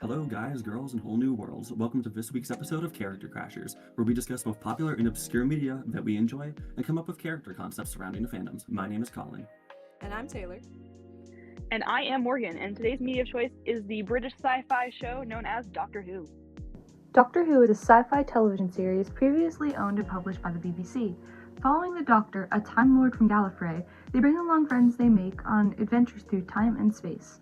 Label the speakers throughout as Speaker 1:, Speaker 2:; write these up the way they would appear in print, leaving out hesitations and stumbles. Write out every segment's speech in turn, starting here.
Speaker 1: Hello, guys, girls, and whole new worlds. Welcome to this week's episode of Character Crashers, where we discuss both popular and obscure media that we enjoy and come up with character concepts surrounding the fandoms. My name is Colin.
Speaker 2: And I'm Taylor.
Speaker 3: And I am Morgan, and today's media of choice is the British sci-fi show known as Doctor Who.
Speaker 4: Doctor Who is a sci-fi television series previously owned and published by the BBC. Following the Doctor, a Time Lord from Gallifrey, they bring along friends they make on adventures through time and space.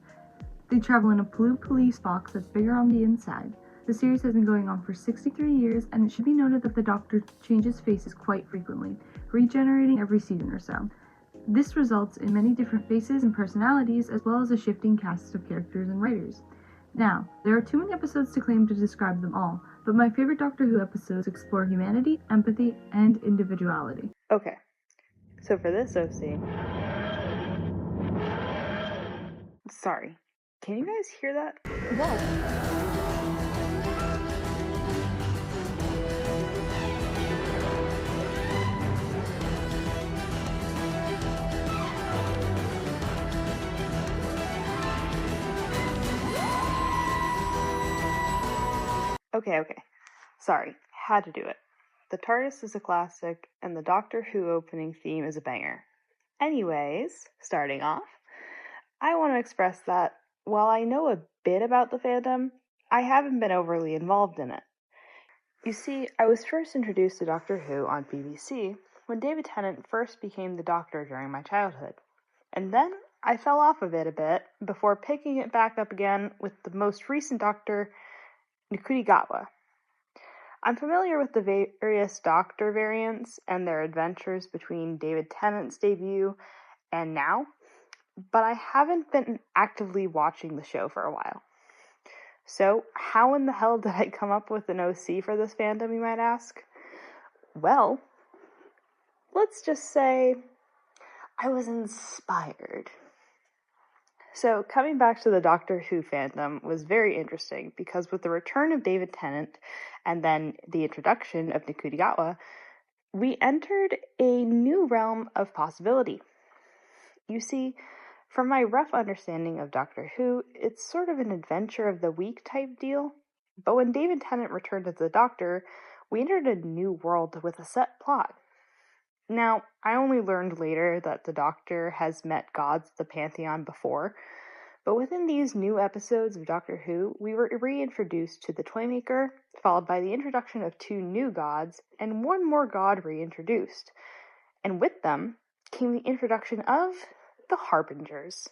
Speaker 4: They travel in a blue police box that's bigger on the inside. The series has been going on for 63 years, and it should be noted that the Doctor changes faces quite frequently, regenerating every season or so. This results in many different faces and personalities, as well as a shifting cast of characters and writers. Now, there are too many episodes to claim to describe them all, but my favorite Doctor Who episodes explore humanity, empathy, and individuality.
Speaker 3: Okay, so for this OC... Sorry, can you guys hear that?
Speaker 4: Whoa!
Speaker 3: Okay. Sorry, had to do it. The TARDIS is a classic, and the Doctor Who opening theme is a banger. Anyways, starting off, I want to express that while I know a bit about the fandom, I haven't been overly involved in it. You see, I was first introduced to Doctor Who on BBC when David Tennant first became the Doctor during my childhood. And then I fell off of it a bit before picking it back up again with the most recent Doctor, Nikudigawa. I'm familiar with the various Doctor variants and their adventures between David Tennant's debut and now, but I haven't been actively watching the show for a while. So, how in the hell did I come up with an OC for this fandom, you might ask? Well, let's just say I was inspired. So, coming back to the Doctor Who fandom was very interesting because with the return of David Tennant and then the introduction of Nikudigawa, we entered a new realm of possibility. You see, from my rough understanding of Doctor Who, it's sort of an adventure of the week type deal, but when David Tennant returned as the Doctor, we entered a new world with a set plot. Now, I only learned later that the Doctor has met gods of the Pantheon before, but within these new episodes of Doctor Who, we were reintroduced to the Toymaker, followed by the introduction of two new gods, and one more god reintroduced. And with them came the introduction of the Harbingers.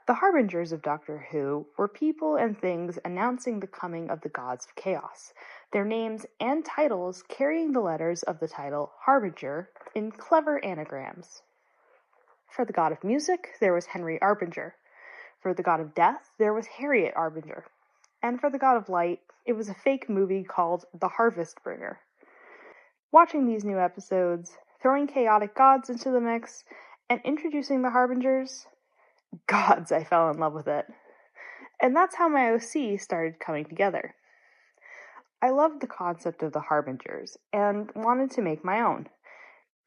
Speaker 3: The Harbingers of Doctor Who were people and things announcing the coming of the gods of chaos, their names and titles carrying the letters of the title Harbinger in clever anagrams. For the god of music, there was Henry Arbinger. For the god of death, there was Harriet Arbinger. And for the god of light, it was a fake movie called The Harvest Bringer. Watching these new episodes, throwing chaotic gods into the mix, and introducing the Harbingers, gods, I fell in love with it. And that's how my OC started coming together. I loved the concept of the Harbingers and wanted to make my own.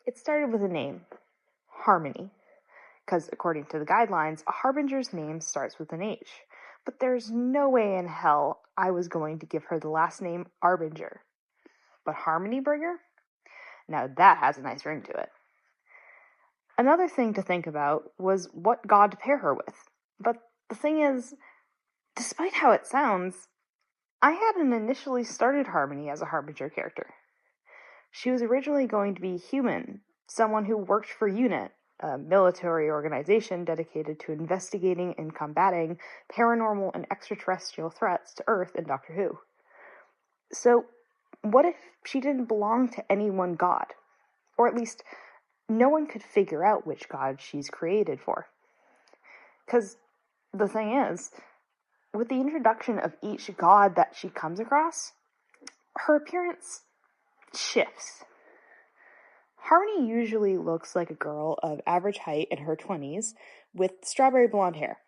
Speaker 3: It started with a name, Harmony, because according to the guidelines, a Harbinger's name starts with an H. But there's no way in hell I was going to give her the last name Arbinger. But Harmony Bringer? Now that has a nice ring to it. Another thing to think about was what god to pair her with. But the thing is, despite how it sounds, I hadn't initially started Harmony as a Harbinger character. She was originally going to be human, someone who worked for UNIT, a military organization dedicated to investigating and combating paranormal and extraterrestrial threats to Earth and Doctor Who. So, what if she didn't belong to any one god? Or at least, no one could figure out which god she's created for. Because the thing is, with the introduction of each god that she comes across, her appearance shifts. Harmony usually looks like a girl of average height in her 20s with strawberry blonde hair.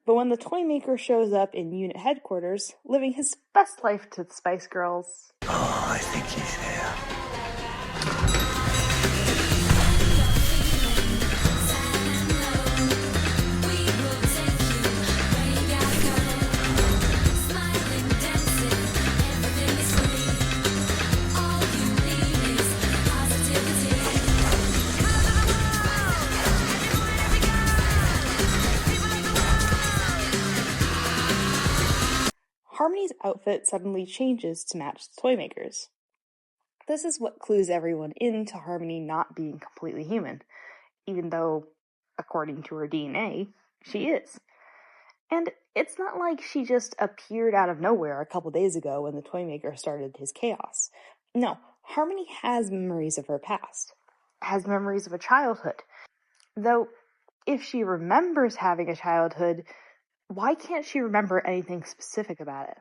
Speaker 3: But when the Toymaker shows up in unit headquarters, living his best life to the Spice Girls...
Speaker 5: Oh, I think he's here.
Speaker 3: Harmony's outfit suddenly changes to match the toy makers. This is what clues everyone into Harmony not being completely human, even though, according to her DNA, she is. And it's not like she just appeared out of nowhere a couple days ago when the toy maker started his chaos. No, Harmony has memories of her past, has memories of a childhood. Though, if she remembers having a childhood, why can't she remember anything specific about it?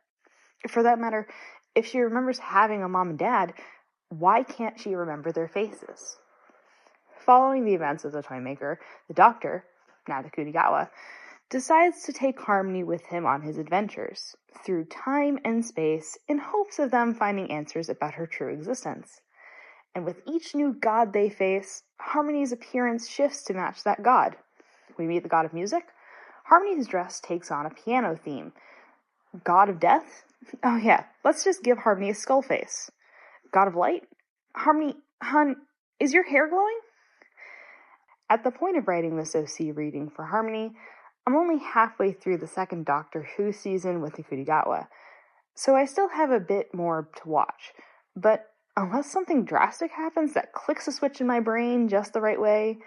Speaker 3: For that matter, if she remembers having a mom and dad, why can't she remember their faces? Following the events of the toy maker, the Doctor, now the Kunigawa, decides to take Harmony with him on his adventures, through time and space, in hopes of them finding answers about her true existence. And with each new god they face, Harmony's appearance shifts to match that god. We meet the god of music. Harmony's dress takes on a piano theme. God of death? Oh yeah, let's just give Harmony a skull face. God of light? Harmony, hun, is your hair glowing? At the point of writing this OC reading for Harmony, I'm only halfway through the second Doctor Who season with the Kunigawa, so I still have a bit more to watch. But unless something drastic happens that clicks a switch in my brain just the right way,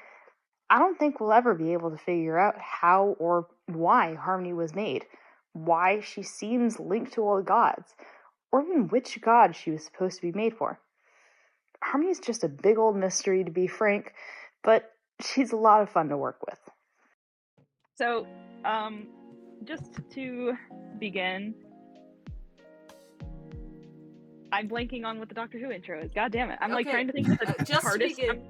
Speaker 3: I don't think we'll ever be able to figure out how or why Harmony was made, why she seems linked to all the gods, or even which god she was supposed to be made for. Harmony's just a big old mystery, to be frank, but she's a lot of fun to work with.
Speaker 2: So, just to begin, I'm blanking on what the Doctor Who intro is. God damn it! I'm like trying to think of the
Speaker 6: just
Speaker 2: TARDIS.
Speaker 6: To begin,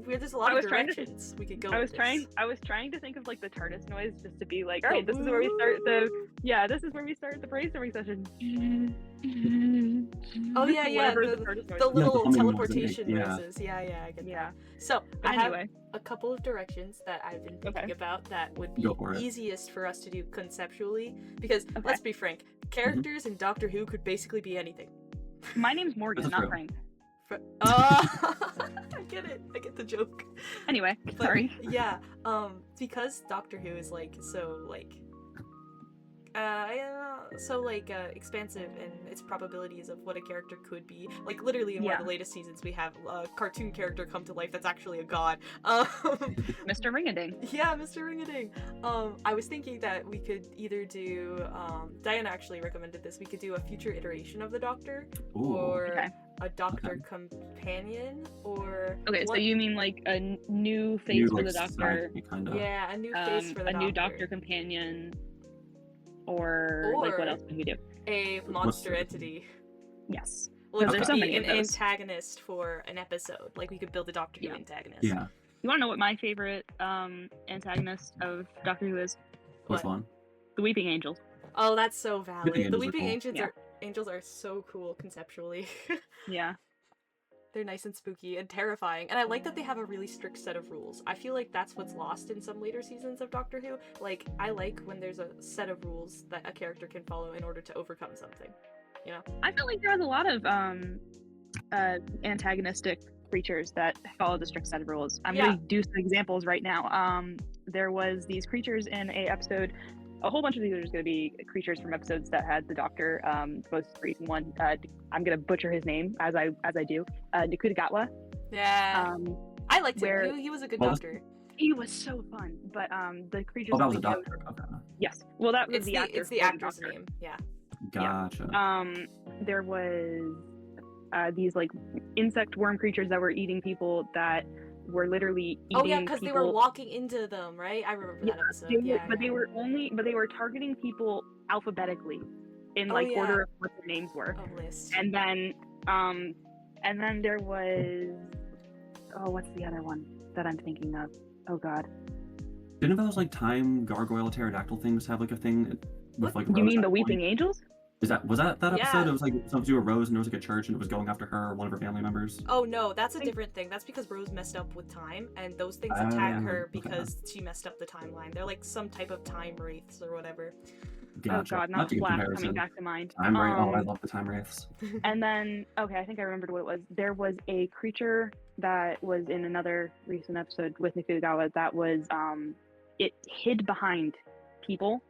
Speaker 6: there's a lot of directions we could go.
Speaker 2: I was trying to think of like the TARDIS noise just to be like, all right, this is where we start the brainstorming session.
Speaker 6: Oh yeah, the little teleportation noises. Yeah, I get that. So I have a couple of directions that I've been thinking about that would be easiest for us to do conceptually, because let's be frank, characters in Doctor Who could basically be anything.
Speaker 2: My name's Morgan, not Frank.
Speaker 6: I get it. I get the joke.
Speaker 2: Anyway, sorry.
Speaker 6: Yeah, because Doctor Who is expansive in its probabilities of what a character could be. Like literally in one of the latest seasons, we have a cartoon character come to life that's actually a god.
Speaker 2: Mr. Ringading.
Speaker 6: Yeah, Mr. Ringading. I was thinking that we could either do. Diana actually recommended this. We could do a future iteration of the Doctor, or a Doctor companion, or
Speaker 2: so you mean like a new face for the Doctor?
Speaker 6: Yeah, a new face for the Doctor.
Speaker 2: A new Doctor companion. Or like what else can we do?
Speaker 6: A monster entity.
Speaker 2: Yes.
Speaker 6: Well, there's so many an antagonist for an episode. Like we could build a Doctor Who antagonist.
Speaker 1: Yeah.
Speaker 2: You want to know what my favorite antagonist of Doctor Who is?
Speaker 1: Which one?
Speaker 2: The Weeping Angels.
Speaker 6: Oh, that's so valid. The Weeping
Speaker 1: cool.
Speaker 6: Angels are so cool conceptually.
Speaker 2: Yeah.
Speaker 6: They're nice and spooky and terrifying, and I like that they have a really strict set of rules. I feel like that's what's lost in some later seasons of Doctor Who. Like, I like when there's a set of rules that a character can follow in order to overcome something, you know?
Speaker 2: I feel like there's a lot of antagonistic creatures that follow the strict set of rules. I'm going to do some examples right now. There was these creatures in a episode. A whole bunch of these are just going to be creatures from episodes that had the Doctor. Most recent one, I'm going to butcher his name as I do. Nakutagatwa.
Speaker 6: Yeah. I liked him. He was a good Doctor.
Speaker 2: He was so fun. But the creatures.
Speaker 1: Oh, that was a Doctor. Okay.
Speaker 2: Yes. Well, that was the actor.
Speaker 6: It's the actor's name. Yeah.
Speaker 1: Gotcha.
Speaker 2: Yeah. There was these like insect worm creatures that were eating people that were literally eating
Speaker 6: Oh yeah, because they were walking into them, right? I remember that episode.
Speaker 2: They were targeting people alphabetically in order of what their names were.
Speaker 6: List.
Speaker 2: And then there was what's the other one that I'm thinking of? Oh god.
Speaker 1: Didn't those like time gargoyle pterodactyl things have like a thing with like
Speaker 2: You mean the Weeping Angels?
Speaker 1: Was that episode? It was like something to do with Rose, and there was like a church, and it was going after her or one of her family members.
Speaker 6: Oh no, that's a different thing. That's because Rose messed up with time, and those things attack her because she messed up the timeline. They're like some type of time wraiths or whatever.
Speaker 1: Gotcha.
Speaker 2: Oh god, not Flash coming back to mind.
Speaker 1: Time wraith. Oh, I love the time wraiths.
Speaker 2: And then, I think I remembered what it was. There was a creature that was in another recent episode with Nakutagatwa that was, it hid behind people,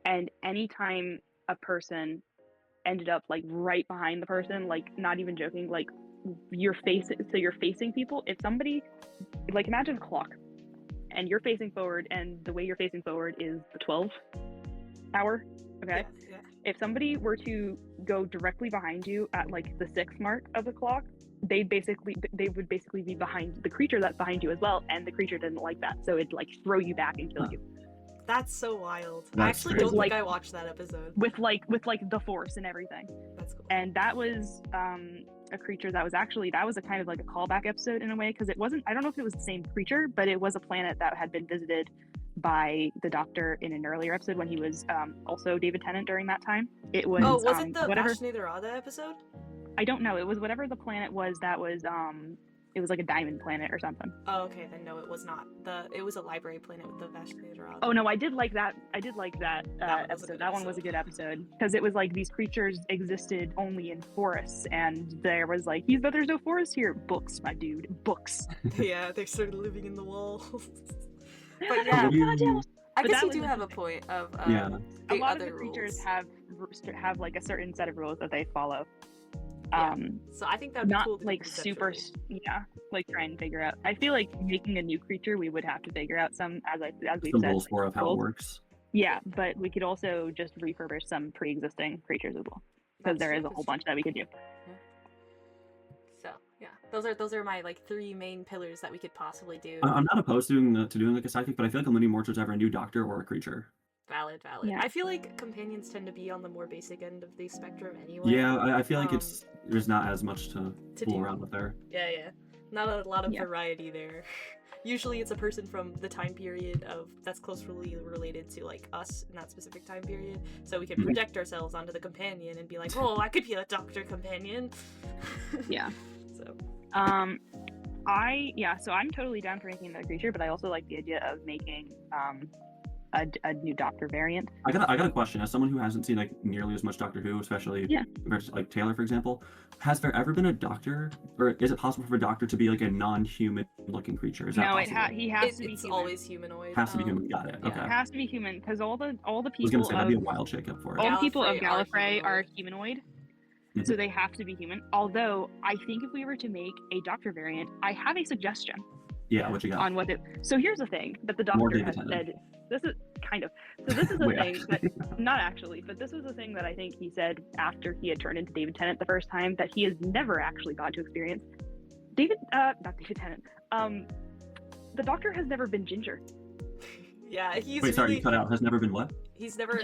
Speaker 2: and anytime a person ended up like right behind the person, like not even joking, like you're facing people. If somebody, like imagine a clock and you're facing forward, and the way you're facing forward is the 12 hour, okay?
Speaker 6: Yeah.
Speaker 2: If somebody were to go directly behind you at like the 6 mark of the clock, they would basically be behind the creature that's behind you as well, and the creature didn't like that, so it'd like throw you back and kill you.
Speaker 6: That's so wild.
Speaker 1: That's
Speaker 6: I actually
Speaker 1: crazy.
Speaker 6: don't think I watched that episode.
Speaker 2: With like the force and everything.
Speaker 6: That's cool.
Speaker 2: And that was a creature that was a kind of like a callback episode in a way, because it wasn't, I don't know if it was the same creature, but it was a planet that had been visited by the Doctor in an earlier episode when he was also David Tennant during that time. It was
Speaker 6: was it the Vashni-Darada episode?
Speaker 2: I don't know. It was whatever the planet was that was it was like a diamond planet or something.
Speaker 6: Oh, okay, then no, it was not. It was a library planet with the Vashni-Darada.
Speaker 2: Oh no, I did like that episode. That one was a good episode, because it was like these creatures existed only in forests, and there was like, but there's no forest here. Books, my dude, books.
Speaker 6: Yeah, they started living in the walls. But yeah, I guess you do have a point of
Speaker 2: a lot of the creatures have like a certain set of rules that they follow.
Speaker 6: So I think that would be
Speaker 2: not
Speaker 6: cool to
Speaker 2: like super, like try and figure out. I feel like making a new creature, we would have to figure out some, as we've said,
Speaker 1: rules for of how it works.
Speaker 2: Yeah, but we could also just refurbish some pre-existing creatures as well, because there is a whole bunch that we could do.
Speaker 6: So yeah, those are my like 3 main pillars that we could possibly do.
Speaker 1: I'm not opposed to doing like a sidekick, but I feel like I'm leaning more towards either a new Doctor or a creature.
Speaker 6: Valid.
Speaker 2: Yeah.
Speaker 6: I feel like companions tend to be on the more basic end of the spectrum anyway.
Speaker 1: Yeah, I feel like there's not as much to fool around with there.
Speaker 6: Yeah. Not a lot of variety there. Usually it's a person from the time period that's closely related to like us in that specific time period, so we can project ourselves onto the companion and be like, oh, I could be a Doctor companion.
Speaker 2: Yeah.
Speaker 6: So
Speaker 2: so I'm totally down for making that creature, but I also like the idea of making a new Doctor variant.
Speaker 1: I got a question. As someone who hasn't seen like nearly as much Doctor Who, especially compared to like Taylor, for example, has there ever been a Doctor, or is it possible for a Doctor to be like a non-human looking creature? Is that possible?
Speaker 2: He has to be
Speaker 6: it's
Speaker 2: human.
Speaker 6: Always humanoid.
Speaker 1: Has to be human. Got it. Okay.
Speaker 2: It has to be human, because all the people
Speaker 1: I was gonna say that'd be a wild shakeup for it.
Speaker 2: All the people of Gallifrey are humanoid. So they have to be human. Although I think if we were to make a Doctor variant, I have a suggestion.
Speaker 1: Yeah, what you got?
Speaker 2: On what so here's the thing that the Doctor has said. This is kind of, so this is the thing that, not actually, but this was the thing that I think he said after he had turned into David Tennant the first time, that he has never actually got to experience. Not David Tennant. The Doctor has never been ginger.
Speaker 6: Yeah, he's
Speaker 1: Wait, sorry, you cut out. Has never been what?
Speaker 6: He's never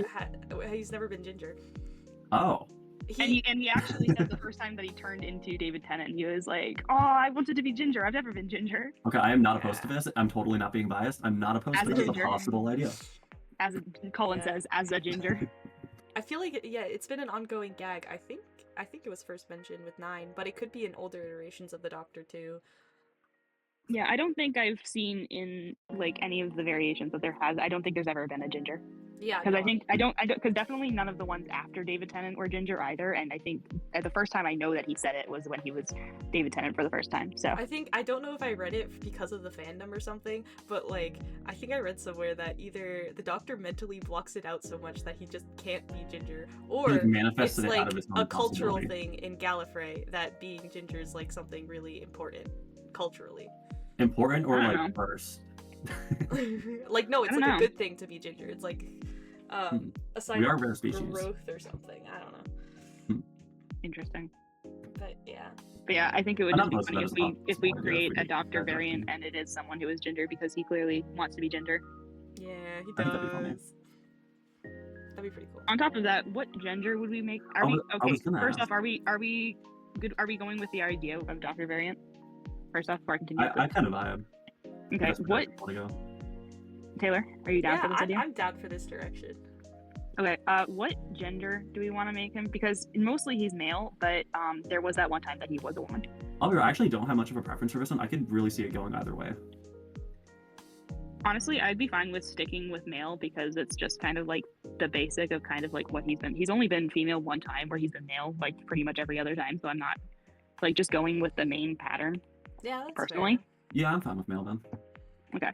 Speaker 6: been ginger.
Speaker 1: Oh.
Speaker 2: He actually said the first time that he turned into David Tennant, he was like, "Oh, I wanted to be ginger. I've never been ginger."
Speaker 1: Okay, I am not opposed to this. I'm totally not being biased. I'm not opposed to this. It's a possible idea.
Speaker 2: As Colin says, as a ginger.
Speaker 6: I feel like it's been an ongoing gag. I think it was first mentioned with 9, but it could be in older iterations of the Doctor too.
Speaker 2: Yeah, I don't think I've seen in like any of the variations that there has. I don't think there's ever been a ginger.
Speaker 6: Yeah,
Speaker 2: because because definitely none of the ones after David Tennant were ginger either. And I think the first time I know that he said it was when he was David Tennant for the first time. So
Speaker 6: I don't know if I read it because of the fandom or something, but like I think I read somewhere that either the Doctor mentally blocks it out so much that he just can't be ginger, or it's like a cultural thing in Gallifrey that being ginger is like something really important culturally.
Speaker 1: Important or like first?
Speaker 6: Like no, it's like a good thing to be ginger. It's like a sign
Speaker 1: we are
Speaker 6: of
Speaker 1: rare species.
Speaker 6: Growth or something. I don't know.
Speaker 2: Interesting.
Speaker 6: But
Speaker 2: yeah, I think it would just be funny if we create a Doctor variant and it is someone who is ginger, because he clearly wants to be ginger.
Speaker 6: Yeah, he does. That'd be pretty cool.
Speaker 2: On top of that, what gender would we make? First off, are we good? Are we going with the idea of Doctor variant? First off, before I continue.
Speaker 1: I kind of vibe.
Speaker 2: Okay, what? Taylor, are you down for this idea?
Speaker 6: I'm down for this direction.
Speaker 2: Okay, what gender do we want to make him? Because mostly he's male, but there was that one time that he was a woman.
Speaker 1: I actually don't have much of a preference for this one. I could really see it going either way.
Speaker 2: Honestly, I'd be fine with sticking with male, because it's just kind of like the basic of kind of like what he's been. He's only been female one time where he's been male, like pretty much every other time, so I'm not like just going with the main pattern.
Speaker 6: Yeah, that's
Speaker 2: personally.
Speaker 6: Fair.
Speaker 1: Yeah, I'm fine with male then.
Speaker 2: Okay.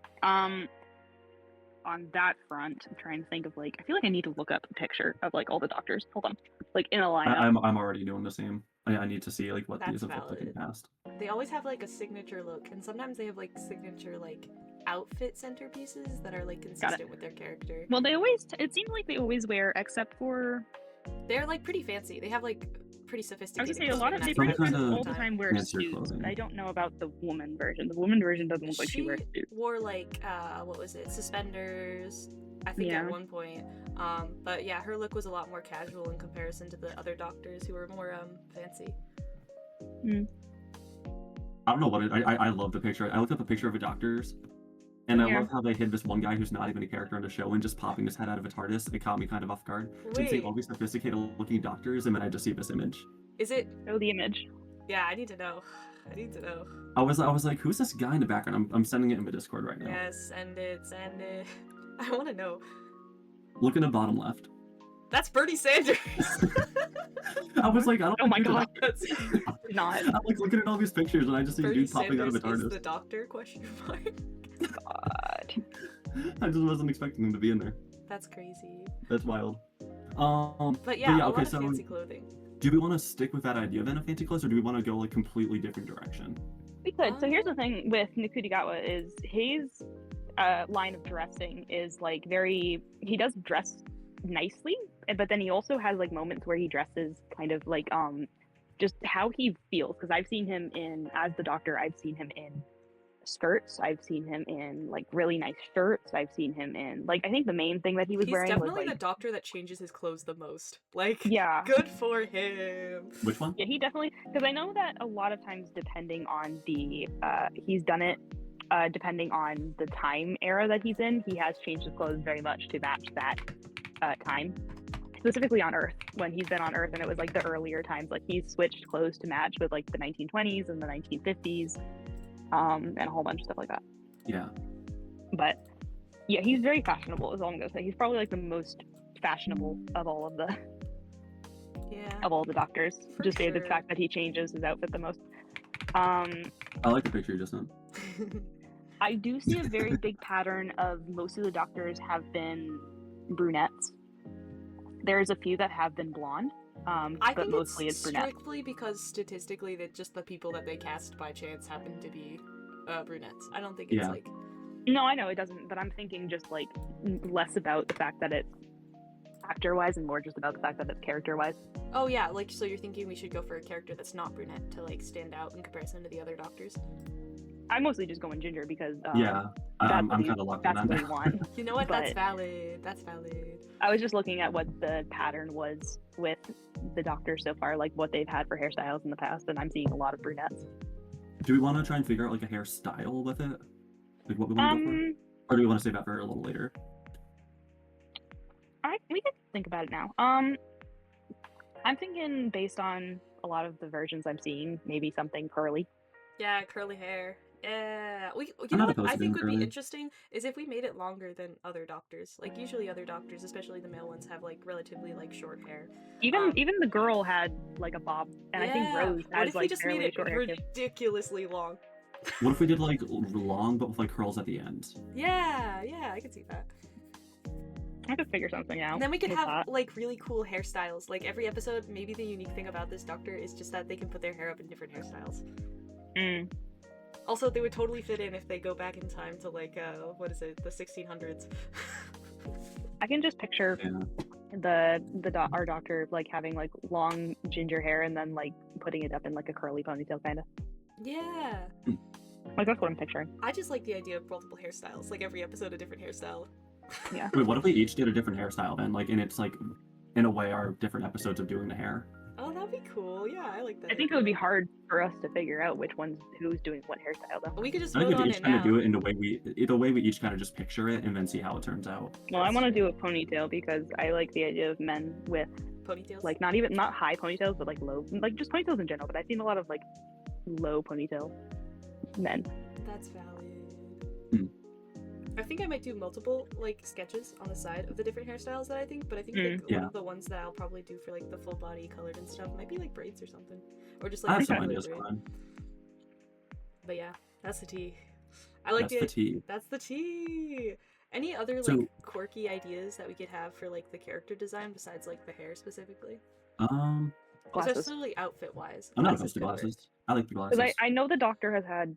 Speaker 2: on that front, I'm trying to think of like, I feel like I need to look up a picture of like all the doctors. Hold on, like in a lineup.
Speaker 1: I'm already doing the same. I need to see like what these have looked like in the past.
Speaker 6: They always have like a signature look, and sometimes they have like signature like outfit centerpieces that are like consistent with their character.
Speaker 2: Well, they always. It seems like they always wear, except for.
Speaker 6: They're like pretty fancy. They have like pretty sophisticated.
Speaker 2: I was gonna say a lot of they all the time wear suits. Clothing. I don't know about the woman version. The woman version doesn't look like she wears suits.
Speaker 6: Wore like what was it? Suspenders. I think at one point. But yeah, her look was a lot more casual in comparison to the other doctors who were more fancy.
Speaker 1: I don't know what I love the picture. I looked up a picture of a doctor's, and I love how they hid this one guy who's not even a character in the show and just popping his head out of a TARDIS. It caught me kind of off guard. Since they all these sophisticated looking doctors, and then I just see this image.
Speaker 6: Is it?
Speaker 2: Oh, the image.
Speaker 6: Yeah, I need to know. I need to know.
Speaker 1: I was like, who's this guy in the background? I'm sending it in the Discord right now.
Speaker 6: Yes, send it. I want to know.
Speaker 1: Look in the bottom left.
Speaker 6: That's Bernie Sanders.
Speaker 1: I was like, I don't.
Speaker 2: Oh my god, that's not.
Speaker 1: I'm like looking at all these pictures, and I just see a dude popping out of a TARDIS.
Speaker 6: Is the doctor? Question mark.
Speaker 2: God.
Speaker 1: I just wasn't expecting him to be in there.
Speaker 6: That's crazy.
Speaker 1: That's wild.
Speaker 6: But yeah, a lot of fancy clothing.
Speaker 1: Do we want to stick with that idea then of fancy clothes, or do we want to go like completely different direction?
Speaker 2: We could. So here's the thing with Nikudigawa is his line of dressing is like very. He does dress nicely, but then he also has like moments where he dresses kind of like just how he feels. Because I've seen him as the Doctor. I've seen him in skirts. I've seen him in like really nice shirts. I've seen him in like, I think the main thing that he was wearing was
Speaker 6: definitely the Doctor that changes his clothes the most. Like,
Speaker 2: yeah,
Speaker 6: good for him.
Speaker 1: Which one?
Speaker 2: Yeah, he definitely, because I know that a lot of times depending on the he's done it depending on the time era that he's in, he has changed his clothes very much to match that time, specifically on Earth. When he's been on Earth and it was like the earlier times, like he's switched clothes to match with like the 1920s and the 1950s. And a whole bunch of stuff like that.
Speaker 1: Yeah.
Speaker 2: But yeah, he's very fashionable is all I'm gonna say. He's probably like the most fashionable of all of the doctors. Just sure. The fact that he changes his outfit the most.
Speaker 1: I like the picture you just sent.
Speaker 2: I do see a very big pattern of most of the doctors have been brunettes. There's a few that have been blonde.
Speaker 6: I
Speaker 2: but
Speaker 6: think
Speaker 2: mostly it's brunette.
Speaker 6: Strictly because statistically that just the people that they cast by chance happen to be brunettes. I don't think it's like...
Speaker 2: No, I know it doesn't, but I'm thinking just like less about the fact that it's actor-wise and more just about the fact that it's character-wise.
Speaker 6: Oh yeah, like so you're thinking we should go for a character that's not brunette to like stand out in comparison to the other doctors?
Speaker 2: I'm mostly just going ginger because
Speaker 1: I'm kind of locked on that.
Speaker 2: That's what he won.
Speaker 6: You know what? That's valid. That's valid.
Speaker 2: I was just looking at what the pattern was with the Doctors so far, like what they've had for hairstyles in the past, and I'm seeing a lot of brunettes.
Speaker 1: Do we want to try and figure out like a hairstyle with it? Like what we want to go for? Or do we want to save that for a little later?
Speaker 2: We can think about it now. I'm thinking based on a lot of the versions I'm seeing, maybe something curly.
Speaker 6: Yeah, curly hair. Yeah, you know what I think would be interesting is if we made it longer than other doctors. Like usually other doctors, especially the male ones, have like relatively like short hair.
Speaker 2: Even the girl had like a bob, and I think Rose has
Speaker 6: what if
Speaker 2: like
Speaker 6: we just made it ridiculously long?
Speaker 1: What if we did like long but with like curls at the end?
Speaker 6: Yeah, I could see that.
Speaker 2: I could figure something out.
Speaker 6: And then we could have like really cool hairstyles. Like every episode, maybe the unique thing about this doctor is just that they can put their hair up in different hairstyles. Also, they would totally fit in if they go back in time to like what is it, the 1600s.
Speaker 2: I can just picture our doctor like having like long ginger hair and then like putting it up in like a curly ponytail kind of.
Speaker 6: Yeah.
Speaker 2: Like that's what I'm picturing.
Speaker 6: I just like the idea of multiple hairstyles, like every episode a different hairstyle.
Speaker 2: Yeah.
Speaker 1: Wait, what if we each did a different hairstyle then? Like, and it's like, in a way, our different episodes of doing the hair.
Speaker 6: Oh, that'd be cool. Yeah, I like that.
Speaker 2: I think it would be hard for us to figure out who's doing what hairstyle though.
Speaker 6: We could just vote on it now.
Speaker 1: Kind of do it in the way we each kind of just picture it and then see how it turns out.
Speaker 2: Well, I want to do a ponytail because I like the idea of men with
Speaker 6: ponytails.
Speaker 2: Like not high ponytails, but like low, like just ponytails in general. But I've seen a lot of like low ponytail men.
Speaker 6: That's valid. I think I might do multiple like sketches on the side of the different hairstyles that I think, but I think like, one of the ones that I'll probably do for like the full body colored and stuff might be like braids or something, or just like.
Speaker 1: I have some ideas.
Speaker 6: But yeah, that's the tea. I like
Speaker 1: the tea.
Speaker 6: That's the tea. Any other like quirky ideas that we could have for like the character design besides like the hair specifically?
Speaker 2: Glasses.
Speaker 6: Especially outfit wise.
Speaker 1: I'm not opposed to glasses. I like the glasses.
Speaker 2: Because I know the Doctor has had,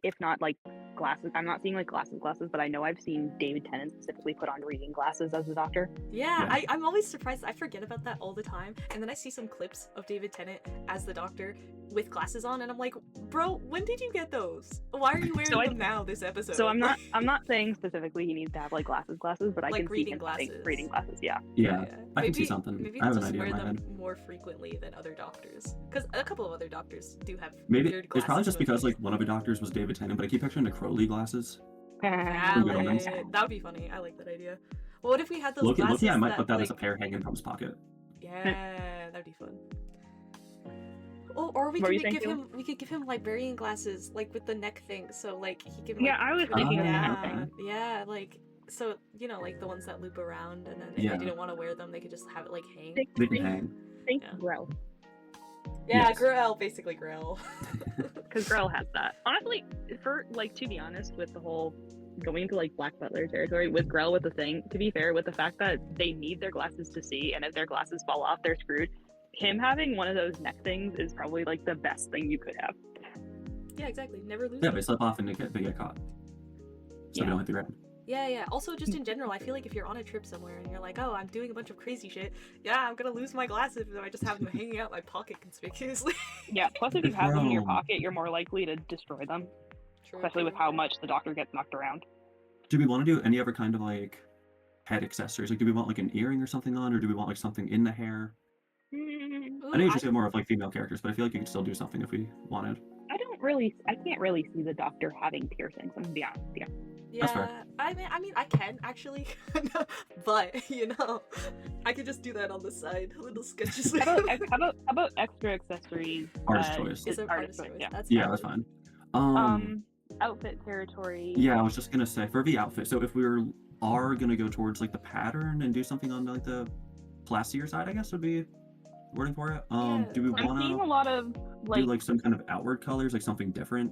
Speaker 2: if not like glasses, I'm not seeing like glasses, but I know I've seen David Tennant specifically put on reading glasses as the Doctor.
Speaker 6: Yeah. I'm always surprised. I forget about that all the time, and then I see some clips of David Tennant as the Doctor with glasses on, and I'm like, bro, when did you get those? Why are you wearing them now this episode?
Speaker 2: So I'm not saying specifically he needs to have like glasses, but I
Speaker 6: like
Speaker 2: can
Speaker 6: reading
Speaker 2: see him
Speaker 6: glasses.
Speaker 2: Reading glasses, yeah.
Speaker 1: I can see something.
Speaker 6: Maybe
Speaker 1: I have an
Speaker 6: just
Speaker 1: idea
Speaker 6: wear
Speaker 1: in my
Speaker 6: them
Speaker 1: head.
Speaker 6: more frequently than other Doctors, because a couple of other Doctors do have
Speaker 1: maybe
Speaker 6: weird
Speaker 1: it's
Speaker 6: glasses.
Speaker 1: probably just because like one of the Doctors was David Tennant, but I keep picturing the Crowley glasses.
Speaker 6: That would be funny. I like that idea. Well, what if we had those glasses?
Speaker 1: I might put that as a pair hanging from his pocket.
Speaker 6: Yeah, that'd be fun. Oh, or we could give him librarian glasses, like with the neck thing, so like he can.
Speaker 2: Like, I was thinking of that.
Speaker 6: Yeah, like so like the ones that loop around, and then if they didn't want to wear them, they could just have it like hang.
Speaker 1: They can hang.
Speaker 2: Think Grell.
Speaker 6: Yeah, yes. Grell, basically Grell.
Speaker 2: Because Grell has that. Honestly, for like to be honest, with the whole going into like Black Butler territory with Grell with the thing, to be fair, with the fact that they need their glasses to see, and if their glasses fall off, they're screwed. Him having one of those neck things is probably like the best thing you could have.
Speaker 6: Yeah, exactly. Never lose.
Speaker 1: Yeah, they slip off and they get caught. So they don't hit the ground.
Speaker 6: Yeah. Also, just in general, I feel like if you're on a trip somewhere and you're like, oh, I'm doing a bunch of crazy shit, I'm gonna lose my glasses if I just have them hanging out my pocket conspicuously.
Speaker 2: Yeah, plus if you have them in your pocket, you're more likely to destroy them. Especially with how much the Doctor gets knocked around.
Speaker 1: Do we want to do any other kind of like head accessories? Like, do we want like an earring or something on, or do we want like something in the hair? I know you just have more of like female characters, but I feel like you could still do something if we wanted.
Speaker 2: I can't really see the Doctor having piercings. I'm gonna be honest. Yeah.
Speaker 1: That's fair.
Speaker 6: I mean, I can actually, but I could just do that on the side, a little sketches.
Speaker 2: How about extra accessories?
Speaker 1: Artist choice.
Speaker 6: Is artist choice.
Speaker 1: Yeah, that's fine.
Speaker 2: Outfit territory.
Speaker 1: Yeah, I was just gonna say for the outfit. So if we are gonna go towards like the pattern and do something on like the classier side, I guess would be wording for it. Do we want to
Speaker 2: seeing a lot of
Speaker 1: do like some kind of outward colors, like something different?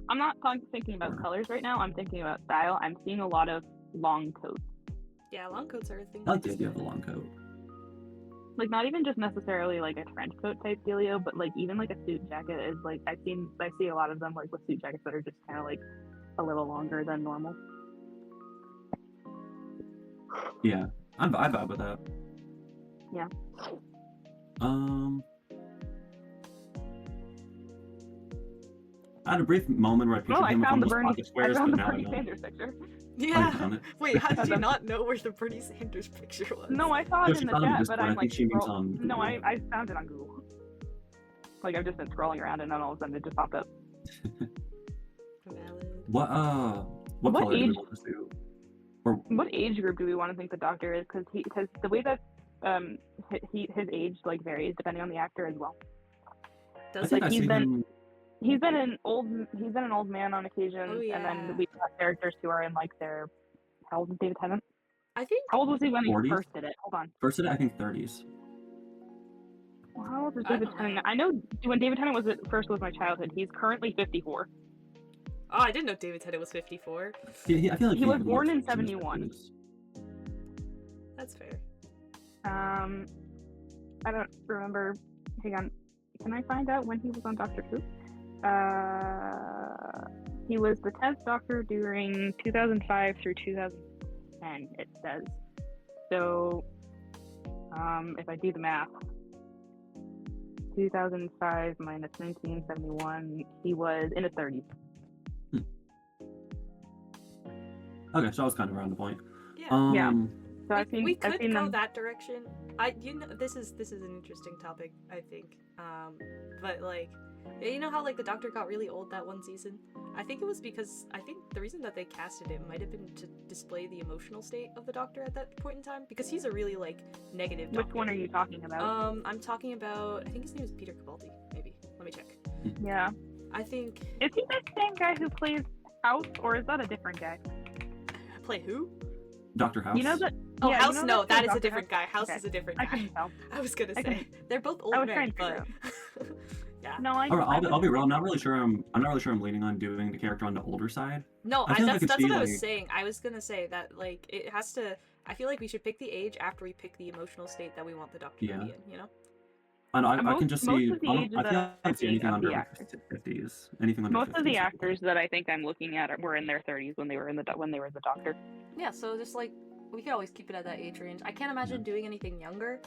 Speaker 2: I'm not thinking about colors right now. I'm thinking about style. I'm seeing a lot of long coats.
Speaker 6: Yeah, long coats are a thing.
Speaker 1: I like the idea of the long coat.
Speaker 2: Like not even just necessarily like a trench coat type dealio, but like even like a suit jacket is like I see a lot of them like with suit jackets that are just kind of like a little longer than normal.
Speaker 1: Yeah, I vibe with that.
Speaker 2: Yeah.
Speaker 1: I had a brief moment where I pictured him with almost pocket squares, but now I
Speaker 2: Sanders picture.
Speaker 6: Yeah. Wait, how did you not know where the Bernie Sanders picture was?
Speaker 2: No, I saw it in the chat, but I'm like,
Speaker 1: no,
Speaker 2: I found it on Google. Like I've just been scrolling around, and then all of a sudden it just popped up.
Speaker 1: What color do we want to do? Or
Speaker 2: what age group do we want to think the Doctor is? Because the way that his age like varies depending on the actor as well.
Speaker 6: Does
Speaker 2: like he's been an old man on occasion, and then we've got characters who are in like their, how old is David Tennant?
Speaker 6: I think.
Speaker 2: How old was he when
Speaker 1: 40s?
Speaker 2: he first did it? Hold on.
Speaker 1: First did it, I think 30s.
Speaker 2: Well, how old is David Tennant? I know when David Tennant was my childhood. He's currently 54.
Speaker 6: Oh, I didn't know David Tennant was 54.
Speaker 1: I feel like
Speaker 2: he was born in 71.
Speaker 6: That's fair.
Speaker 2: I don't remember. Hang on. Can I find out when he was on Doctor Who? He was the 10th Doctor during 2005 through 2010, it says. So, if I do the math, 2005 minus 1971, he was in his 30s.
Speaker 1: Okay, so I was kind of around the point.
Speaker 6: Yeah.
Speaker 2: So
Speaker 6: we could go that direction. This is an interesting topic, I think. But like, you know how like the Doctor got really old that one season? I think it was because the reason that they casted him might have been to display the emotional state of the Doctor at that point in time, because he's a really like negative Doctor.
Speaker 2: Which one are you talking about?
Speaker 6: I'm talking about, I think his name is Peter Capaldi. Maybe. Let me check.
Speaker 2: Yeah.
Speaker 6: I think.
Speaker 2: Is he the same guy who plays House, or is that a different guy?
Speaker 6: Play who?
Speaker 1: Dr. House.
Speaker 2: You know that?
Speaker 6: Oh,
Speaker 2: yeah,
Speaker 6: House?
Speaker 2: You know
Speaker 6: no, that is
Speaker 2: Dr.
Speaker 6: a different guy. House is a different guy.
Speaker 2: I couldn't tell.
Speaker 6: I was gonna say they're both old men, but Yeah.
Speaker 2: No,
Speaker 1: I'll be real. I'm not really sure. I'm not really sure. I'm leaning on doing the character on the older side.
Speaker 6: No, that's what I was saying. I was gonna say that like it has to. I feel like we should pick the age after we pick the emotional state that we want the Doctor to be in. You know.
Speaker 1: And I can just see. I feel like I see anything under
Speaker 2: like
Speaker 1: 50s. Anything under 50s.
Speaker 2: Most of the actors that I think I'm looking at were in their 30s when they were the Doctor.
Speaker 6: Yeah, so just like we could always keep it at that age range. I can't imagine doing anything younger.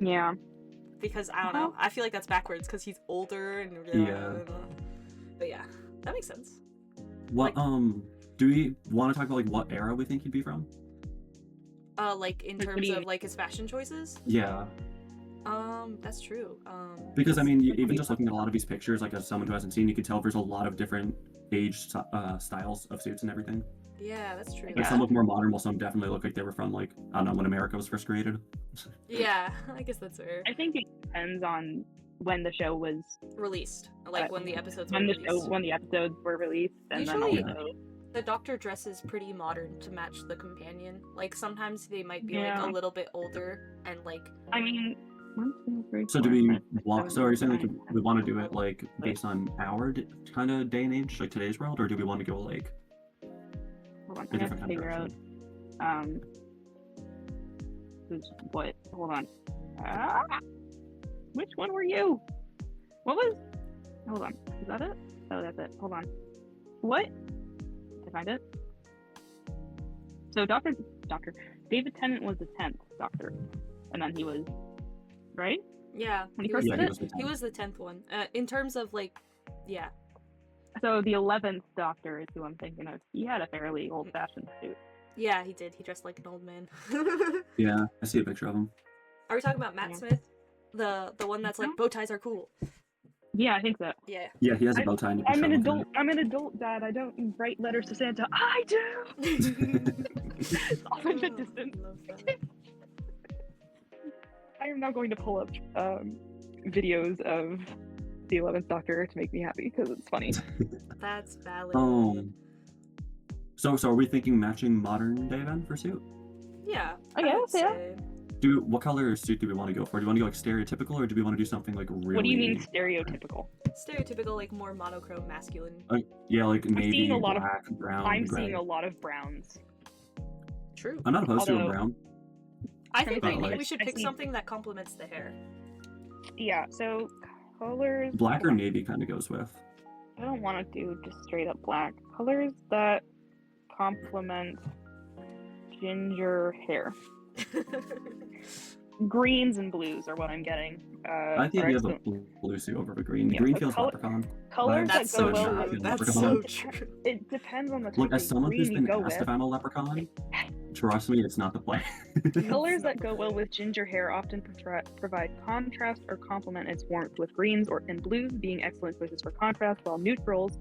Speaker 2: Yeah.
Speaker 6: Because I don't know. I feel like that's backwards because he's older and But yeah, that makes sense.
Speaker 1: What do we want to talk about like what era we think he'd be from?
Speaker 6: Like in terms of like his fashion choices?
Speaker 1: Yeah.
Speaker 6: That's true.
Speaker 1: Because I mean, even just looking at a lot of these pictures, like as someone who hasn't seen, you can tell there's a lot of different age styles of suits and everything.
Speaker 6: Yeah, that's true.
Speaker 1: Like some look more modern, while some definitely look like they were from like I don't know when America was first created.
Speaker 6: Yeah, I guess that's fair.
Speaker 2: I think it depends on when the show was
Speaker 6: released, like when the episodes were
Speaker 2: released. When the episodes were released, and
Speaker 6: usually, then also the Doctor dresses pretty modern to match the companion. Like sometimes they might be like a little bit older and like.
Speaker 2: I mean.
Speaker 1: So do we want? So are you saying like we want to do it like based on our kind of day and age, like today's world, or do we want to go like?
Speaker 2: Hold on, I have to figure out. What? Hold on. Which one were you? What was? Hold on. Is that it? Oh, that's it. Hold on. What? Did I find it? So Doctor David Tennant was the 10th Doctor, and then he was. Right?
Speaker 6: Yeah.
Speaker 2: When he first did it?
Speaker 6: He was the 10th one. In terms of like, yeah.
Speaker 2: So the 11th Doctor is who I'm thinking of. He had a fairly old-fashioned suit.
Speaker 6: Yeah, he did. He dressed like an old man.
Speaker 1: Yeah, I see a picture of him.
Speaker 6: Are we talking about Matt Smith? The one that's like bow ties are cool.
Speaker 2: Yeah, I think so.
Speaker 6: Yeah.
Speaker 1: Yeah, he has a bow tie.
Speaker 2: I'm an adult. I'm an adult, Dad. I don't write letters to Santa. I do. Off in the distance. I am now going to pull up videos of the 11th Doctor to make me happy because it's funny.
Speaker 6: That's valid.
Speaker 1: So are we thinking matching modern day then for suit?
Speaker 6: Yeah.
Speaker 2: I guess, yeah.
Speaker 1: What color suit do we want to go for? Do we want to go like stereotypical, or do we want to do something like really?
Speaker 2: What do you mean stereotypical?
Speaker 6: Stereotypical, like more monochrome, masculine.
Speaker 1: Yeah, like navy, black, brown.
Speaker 2: I'm seeing a lot of browns.
Speaker 6: True.
Speaker 1: I'm not opposed to a brown.
Speaker 6: I think we should pick something that complements the hair.
Speaker 2: Yeah, so colors.
Speaker 1: Black or navy kind of goes with.
Speaker 2: I don't want to do just straight up black. Colors that complement ginger hair. Greens and blues are what I'm getting.
Speaker 1: I think we have a blue suit over a green. The green feels leprechaun.
Speaker 2: Colors
Speaker 6: that go well with
Speaker 2: that's so true. It depends on the type.
Speaker 1: Look, as someone who's been asked if I'm a leprechaun, trust me, it's not the play.
Speaker 2: Colors that go well with ginger hair often provide contrast or complement its warmth, with greens and blues being excellent choices for contrast, while neutrals,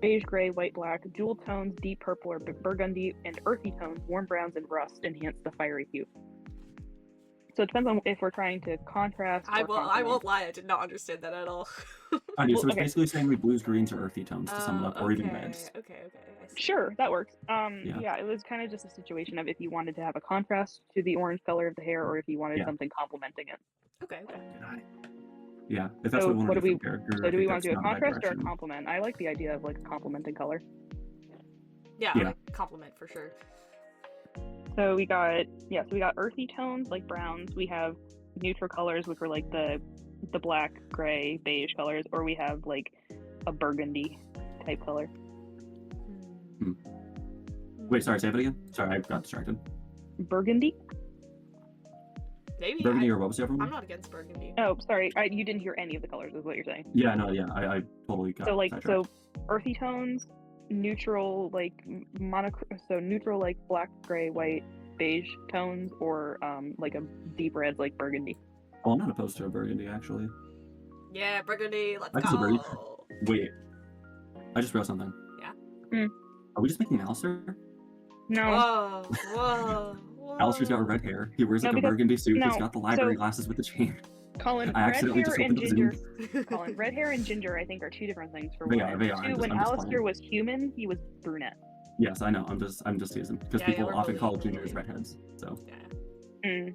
Speaker 2: beige, gray, white, black, dual tones, deep purple or burgundy, and earthy tones, warm browns and rust enhance the fiery hue. So it depends on if we're trying to contrast.
Speaker 6: I won't lie, I did not understand that at all.
Speaker 1: I do. So it's basically saying we blues, greens, or earthy tones to sum it up, or even reds.
Speaker 6: Okay.
Speaker 2: Sure, that works. Yeah, it was kind of just a situation of if you wanted to have a contrast to the orange color of the hair, or if you wanted something complementing it.
Speaker 6: Okay.
Speaker 1: Yeah, if that's what we want to do for character.
Speaker 2: So do we want to do a contrast or a complement? I like the idea of like a complementing color.
Speaker 6: Yeah, I like complement for sure.
Speaker 2: So we got earthy tones like browns. We have neutral colors, which were like the black, gray, beige colors, or we have like a burgundy type color.
Speaker 1: Wait, sorry, say it again. Sorry, I got distracted.
Speaker 2: Burgundy?
Speaker 6: Maybe.
Speaker 1: Burgundy or what was the other one?
Speaker 6: I'm not against burgundy.
Speaker 2: Oh, sorry. You didn't hear any of the colors, is what you're saying.
Speaker 1: Yeah, no, yeah. I totally got
Speaker 2: so earthy tones, neutral like neutral like black, gray, white, beige tones, or like a deep red like burgundy.
Speaker 1: Oh, I'm not opposed to a burgundy actually.
Speaker 6: Yeah, burgundy. Let's
Speaker 1: go. Wait, I just wrote something.
Speaker 6: Yeah.
Speaker 1: Are we just making Alistair?
Speaker 2: No.
Speaker 6: Whoa.
Speaker 1: Alistair's got red hair. He wears like a burgundy suit. He's got the library glasses with the chain.
Speaker 2: Colin, red hair and ginger. Colin, red hair and ginger, I think, are two different things for women.
Speaker 1: They are.
Speaker 2: When Alistair was human, he was brunette.
Speaker 1: Yes, I know. I'm just teasing because people often call gingers redheads. So.
Speaker 6: Yeah.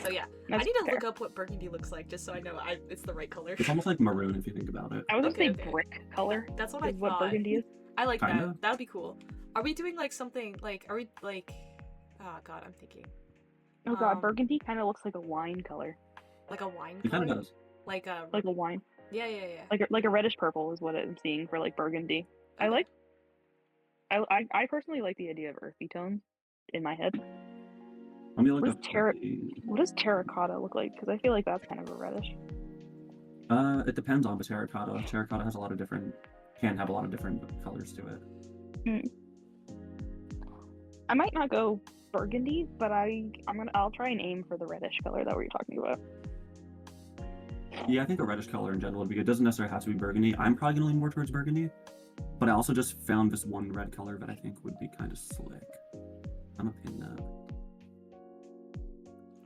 Speaker 6: So yeah, I need to look up what burgundy looks like just so I know it's the right color.
Speaker 1: It's almost like maroon if you think about it.
Speaker 2: I was gonna say brick color.
Speaker 6: That's what I thought.
Speaker 2: What burgundy is.
Speaker 6: I like that. That would be cool. Are we doing like something like? Are we like? Oh god, I'm thinking.
Speaker 2: Oh god, burgundy kind of looks like a wine color.
Speaker 6: Like a wine color.
Speaker 1: It kind of does.
Speaker 6: Like a
Speaker 2: wine.
Speaker 6: Yeah.
Speaker 2: Like a reddish purple is what I'm seeing for like burgundy. Okay. I personally like the idea of earthy tones in my head.
Speaker 1: Let me look
Speaker 2: what does terracotta look like? Because I feel like that's kind of a reddish.
Speaker 1: It depends on the terracotta. Terracotta has can have a lot of different colors to it.
Speaker 2: I might not go burgundy, but I'll try and aim for the reddish color that we were talking about.
Speaker 1: Yeah, I think a reddish color in general would be good. It doesn't necessarily have to be burgundy. I'm probably gonna lean more towards burgundy, but I also just found this one red color that I think would be kind of slick. I'm gonna pin that.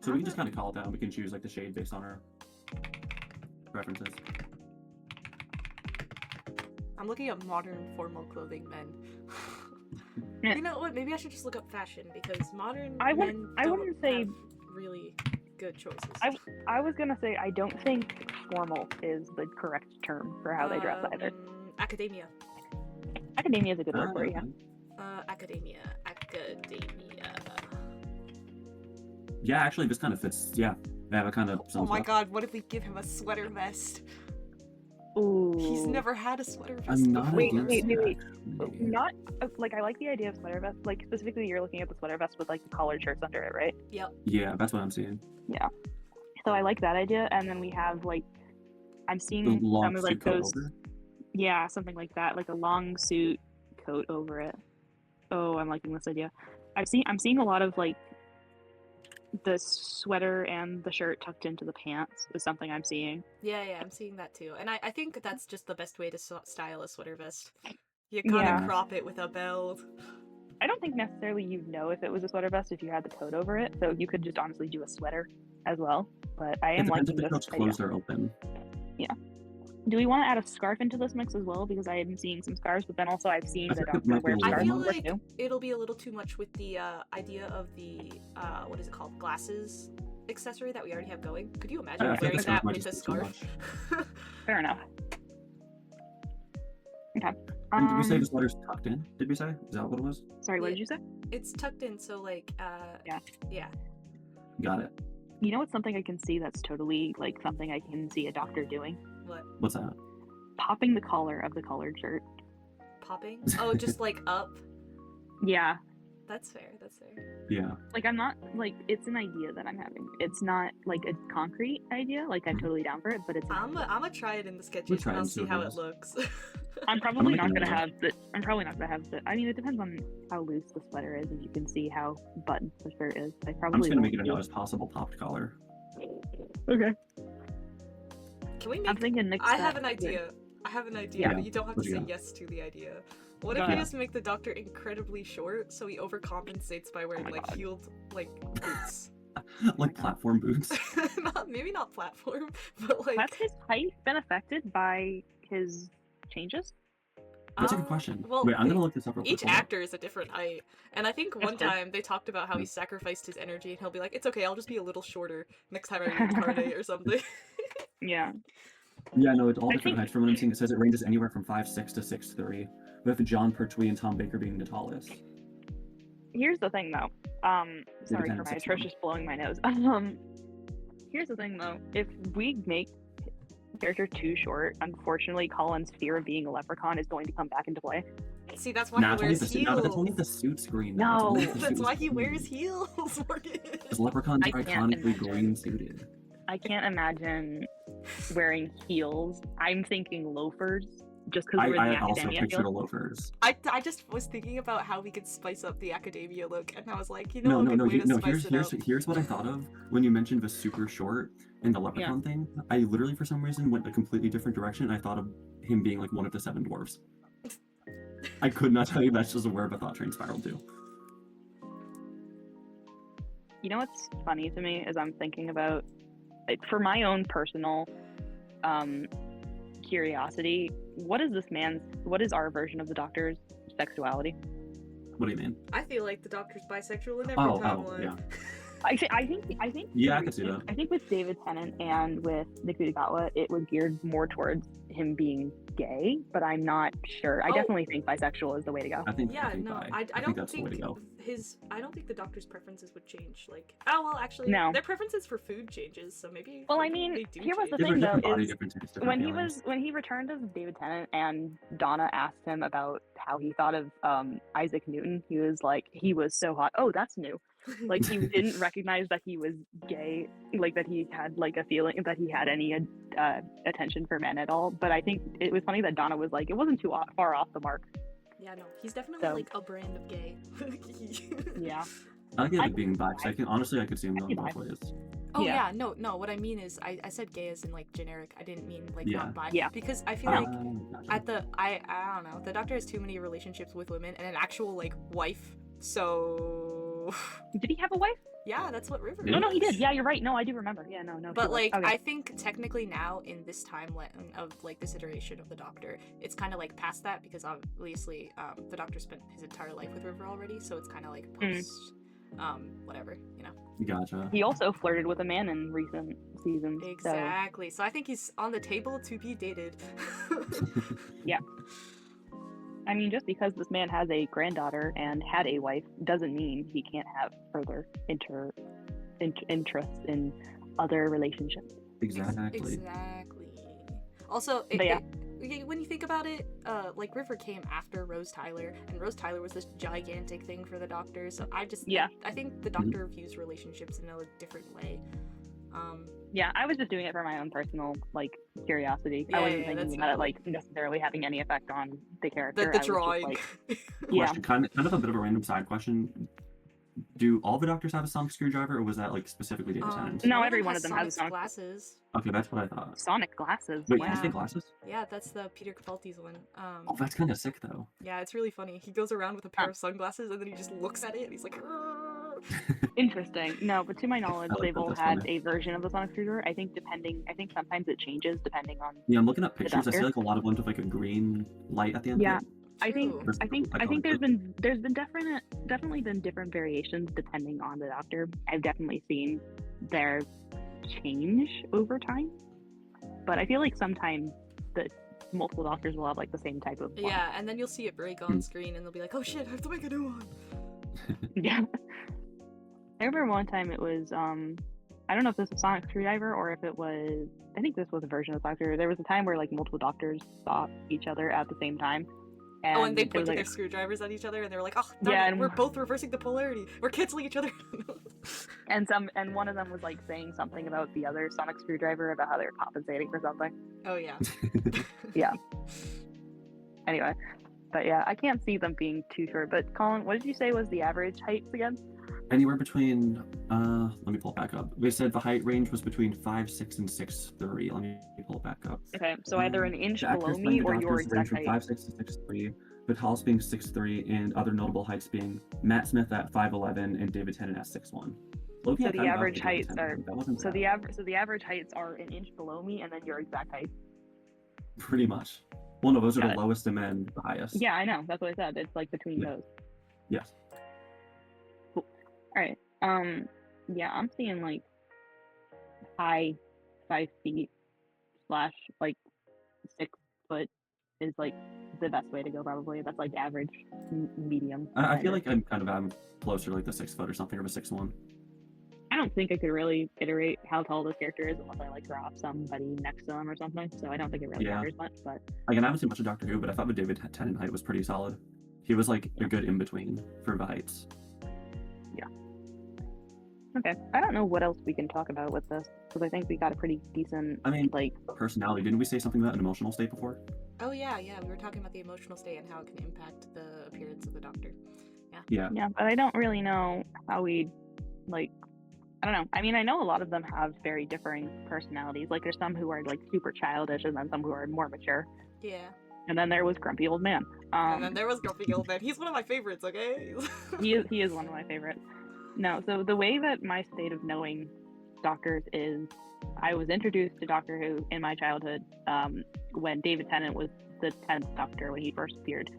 Speaker 1: So we can just kind of call it down. We can choose like the shade based on our preferences.
Speaker 6: I'm looking at modern formal clothing men. You know what? Maybe I should just look up fashion because modern men don't have really good choices.
Speaker 2: I was gonna say I don't think formal is the correct term for how they dress either.
Speaker 6: Academia.
Speaker 2: Academia is a good word for it, yeah.
Speaker 6: Academia.
Speaker 1: Yeah, actually, this kind of fits. Yeah, they have a kind of.
Speaker 6: Oh my god! What if we give him a sweater vest?
Speaker 2: Ooh.
Speaker 6: He's never had a sweater vest.
Speaker 1: I'm not
Speaker 2: wait. Not like I like the idea of sweater vest. Like specifically, you're looking at the sweater vest with like the collared shirts under it, right?
Speaker 6: Yep.
Speaker 1: Yeah, that's what I'm seeing.
Speaker 2: Yeah. So I like that idea, and then we have like I'm seeing some of like those. Yeah, something like that, like a long suit coat over it. Oh, I'm liking this idea. I'm seeing a lot of like the sweater and the shirt tucked into the pants is something I'm seeing.
Speaker 6: Yeah, I'm seeing that too. And I think that's just the best way to style a sweater vest. You gotta crop it with a belt.
Speaker 2: I don't think necessarily you'd know if it was a sweater vest if you had the coat over it, so you could just honestly do a sweater as well. But I am liking this idea. It depends if the coat's closed or open. Yeah. Do we want to add a scarf into this mix as well? Because I am seeing some scarves, but then also I've seen the doctor wear scarves.
Speaker 6: I feel like it'll be a little too much with the idea of the, what is it called, glasses accessory that we already have going. Could you imagine wearing that with a scarf?
Speaker 2: Fair enough. Okay.
Speaker 1: Did we say the sweater's tucked in? Did we say? Is that what it was?
Speaker 2: Sorry, what did you say?
Speaker 6: It's tucked in, so like, yeah.
Speaker 1: Got it.
Speaker 2: You know what's something I can see that's totally like something I can see a doctor doing?
Speaker 1: What's that?
Speaker 2: Popping the collar of the collared shirt.
Speaker 6: Popping? Oh, just like up?
Speaker 2: Yeah.
Speaker 6: That's fair.
Speaker 1: Yeah.
Speaker 2: Like I'm not like it's an idea that I'm having. It's not like a concrete idea. Like I'm totally down for it, but it's.
Speaker 6: I'm gonna try it in the sketches and I'll see how it looks.
Speaker 2: I'm probably not gonna have the. I mean, it depends on how loose the sweater is, and you can see how buttoned the shirt is.
Speaker 1: I'm just gonna make it a notice possible popped collar.
Speaker 2: Okay.
Speaker 6: Can we make?
Speaker 2: I'm thinking
Speaker 6: I have an idea. Yeah. But you don't have to say yes to the idea. What if we just make the doctor incredibly short so he overcompensates by wearing like heeled like boots?
Speaker 1: Like platform boots?
Speaker 6: Maybe not platform, but like.
Speaker 2: Has his height been affected by his changes?
Speaker 1: That's a good question.
Speaker 6: Well,
Speaker 1: wait, I'm gonna look this up real quick.
Speaker 6: Each actor is a different height, and I think one time they talked about how he sacrificed his energy, and he'll be like, "It's okay, I'll just be a little shorter next time I reincarnate or something."
Speaker 2: Yeah.
Speaker 1: Yeah, no, it's all different heights. From what I'm seeing, it says it ranges anywhere from 5'6" to 6'3", with John Pertwee and Tom Baker being the tallest.
Speaker 2: Here's the thing, though. Sorry for my atrocious blowing my nose. Here's the thing, though. If we make character too short, unfortunately, Colin's fear of being a leprechaun is going to come back into play.
Speaker 6: See, that's why he wears heels.
Speaker 1: No, that's only the suit's green.
Speaker 2: No,
Speaker 6: that's why he wears heels.
Speaker 1: Because leprechauns are iconically green suited.
Speaker 2: I can't imagine wearing heels. I'm thinking loafers, just because we're in the
Speaker 1: I
Speaker 2: academia.
Speaker 1: also pictured the loafers.
Speaker 6: I just was thinking about how we could spice up the academia look, and I was like, you know,
Speaker 1: here's what I thought of when you mentioned the super short and the leprechaun thing. I literally, for some reason, went a completely different direction. I thought of him being like one of the 7 dwarves. I could not tell you that's just where the thought train spiraled to.
Speaker 2: You know what's funny to me is I'm thinking about, like, for my own personal curiosity, what is our version of the Doctor's sexuality?
Speaker 1: What do you mean?
Speaker 6: I feel like the Doctor's bisexual in every timeline.
Speaker 1: Yeah.
Speaker 2: I think.
Speaker 1: Yeah, I could see that.
Speaker 2: I think with David Tennant and with Nick Furukawa, it was geared more towards him being gay, but I'm not sure. I definitely think bisexual is the way to go.
Speaker 6: I don't think I don't think the Doctor's preferences would change. Like, actually,
Speaker 2: no.
Speaker 6: Their preferences for food changes, so maybe.
Speaker 2: Well, I mean, here was the thing though, is when he returned as David Tennant and Donna asked him about how he thought of Isaac Newton, he was like, he was so hot. Oh, that's new. Like, he didn't recognize that he was gay, like that he had like a feeling that he had any attention for men at all. But I think it was funny that Donna was like, it wasn't too far off the mark.
Speaker 6: Yeah, no, he's definitely like a brand of gay.
Speaker 2: Yeah.
Speaker 1: I get it being bi, I could see him going both ways.
Speaker 6: Oh yeah, no, what I mean is I said gay as in like generic. I didn't mean like not bi.
Speaker 2: Yeah.
Speaker 6: Because I feel like I don't know, the Doctor has too many relationships with women and an actual like wife, so
Speaker 2: did he have a wife?
Speaker 6: Yeah, that's what River.
Speaker 2: No, he did. Yeah, you're right. No, I do remember. Yeah, no.
Speaker 6: But like, okay. I think technically now in this timeline of like this iteration of the Doctor, it's kind of like past that because obviously the Doctor spent his entire life with River already, so it's kind of like post, whatever, you know.
Speaker 1: Gotcha.
Speaker 2: He also flirted with a man in recent seasons.
Speaker 6: Exactly. So I think he's on the table to be dated.
Speaker 2: Yeah. I mean, just because this man has a granddaughter and had a wife doesn't mean he can't have further interests in other relationships.
Speaker 1: Exactly.
Speaker 6: Also, when you think about it, like River came after Rose Tyler, and Rose Tyler was this gigantic thing for the Doctor. So I think the Doctor views relationships in a different way.
Speaker 2: Yeah, I was just doing it for my own personal like curiosity. I wasn't thinking about it like necessarily having any effect on the character.
Speaker 6: The drawing.
Speaker 1: Question, kind of a bit of a random side question. Do all the Doctors have a sonic screwdriver, or was that like specifically David Tennant?
Speaker 2: No, every one of them has sonic
Speaker 6: glasses.
Speaker 1: Okay, that's what I thought.
Speaker 2: Sonic glasses.
Speaker 1: Wait, can you say glasses?
Speaker 6: Yeah, that's the Peter Capaldi's one.
Speaker 1: Oh, that's kind of sick though.
Speaker 6: Yeah, it's really funny. He goes around with a pair of sunglasses and then he just looks at it and he's like.
Speaker 2: Interesting. No, but to my knowledge, they've all had a version of the sonic screwdriver. I think sometimes it changes depending on.
Speaker 1: Yeah, I'm looking at pictures. I see like a lot of ones with like a green light at the end.
Speaker 2: Yeah.
Speaker 1: Of it.
Speaker 2: I think there's been definitely been different variations depending on the Doctor. I've definitely seen their change over time, but I feel like sometimes the multiple Doctors will have like the same type of one.
Speaker 6: Yeah, and then you'll see it break on screen and they'll be like, oh shit, I have to make a new one.
Speaker 2: Yeah. I remember one time it was I don't know if this was sonic screwdriver or if it was, I think this was a version of sonic screwdriver. There was a time where like multiple Doctors saw each other at the same time.
Speaker 6: And they pointed their screwdrivers at each other, and they were like, "Oh, we're both reversing the polarity. We're canceling each other."
Speaker 2: and one of them was like saying something about the other sonic screwdriver about how they were compensating for something.
Speaker 6: Oh yeah.
Speaker 2: Yeah. Anyway, but yeah, I can't see them being too short. But Colin, what did you say was the average heights again?
Speaker 1: Anywhere between let me pull it back up. We said the height range was between 5'6" and 6'3". Let me pull it back up.
Speaker 2: Okay, so either an inch below me or your exact height.
Speaker 1: 5'6" to 6'3", with Hollis being 6'3", and other notable heights being Matt Smith at 5'11" and David Tennant at 6'1".
Speaker 2: So the average heights are the average heights are an inch below me, and then your exact height.
Speaker 1: Pretty much. Well, no, those are the lowest and then the highest.
Speaker 2: Yeah, I know. That's what I said. It's like between those.
Speaker 1: Yes.
Speaker 2: Cool. All right. Yeah, I'm seeing like high 5 feet / like 6 foot is like the best way to go. Probably that's like average, medium.
Speaker 1: I feel like I'm closer to like the 6 foot or something, or a 6'1".
Speaker 2: I don't think I could really iterate how tall this character is unless I like drop somebody next to them or something. So I don't think it really matters much. But
Speaker 1: again, I haven't seen much of Doctor Who, but I thought the David Tennant height was pretty solid. He was like a good in between for the heights.
Speaker 2: Yeah. Okay. I don't know what else we can talk about with this because I think we got a pretty decent.
Speaker 1: I mean, like personality. Didn't we say something about an emotional state before?
Speaker 6: Oh yeah. We were talking about the emotional state and how it can impact the appearance of the Doctor.
Speaker 2: Yeah. Yeah, but I don't really know how we like. I don't know. I mean, I know a lot of them have very differing personalities. Like, there's some who are like super childish, and then some who are more mature.
Speaker 6: Yeah.
Speaker 2: And then there was Grumpy Old Man.
Speaker 6: And then there was Grumpy Old Man. He's one of my favorites. Okay.
Speaker 2: He is one of my favorites. No, so the way that my state of knowing Doctors is, I was introduced to Doctor Who in my childhood when David Tennant was the 10th Doctor when he first appeared.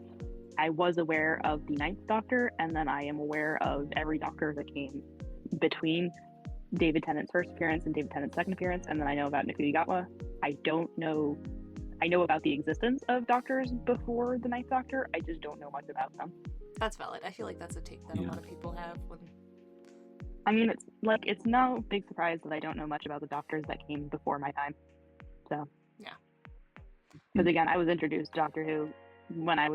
Speaker 2: I was aware of the 9th Doctor, and then I am aware of every Doctor that came between David Tennant's first appearance and David Tennant's second appearance, and then I know about Nikuti. I don't know. I know about the existence of doctors before the Ninth Doctor. I just don't know much about them.
Speaker 6: That's valid. I feel like that's a take that a lot of people have when.
Speaker 2: I mean, it's no big surprise that I don't know much about the doctors that came before my time. So.
Speaker 6: Yeah.
Speaker 2: Because again, I was introduced to Doctor Who when I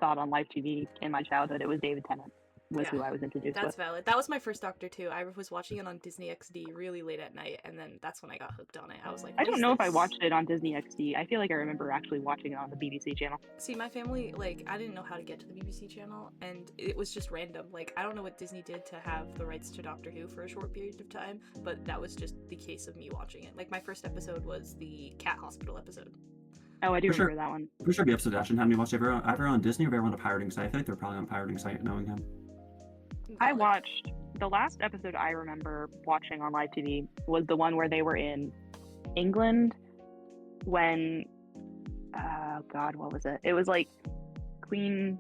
Speaker 2: saw it on live TV in my childhood. It was David Tennant was who I was introduced
Speaker 6: That's
Speaker 2: with.
Speaker 6: valid. That was my first Doctor too. I was watching it on Disney XD really late at night, and then that's when I got hooked on it. I was like,
Speaker 2: I don't know if I watched it on Disney XD. I feel like I remember actually watching it on the BBC channel.
Speaker 6: See, my family, like, I didn't know how to get to the BBC channel, and it was just random. Like, I don't know what Disney did to have the rights to Doctor Who for a short period of time, but that was just the case of me watching it. Like, my first episode was the cat hospital episode.
Speaker 2: Oh, I do remember that one.
Speaker 1: Pretty sure the episode Ashton had me watch either on Disney or on a pirating site. I think they're probably on pirating site, knowing him.
Speaker 2: I watched the last episode I remember watching on live TV was the one where they were in England when God, what was it? It was like Queen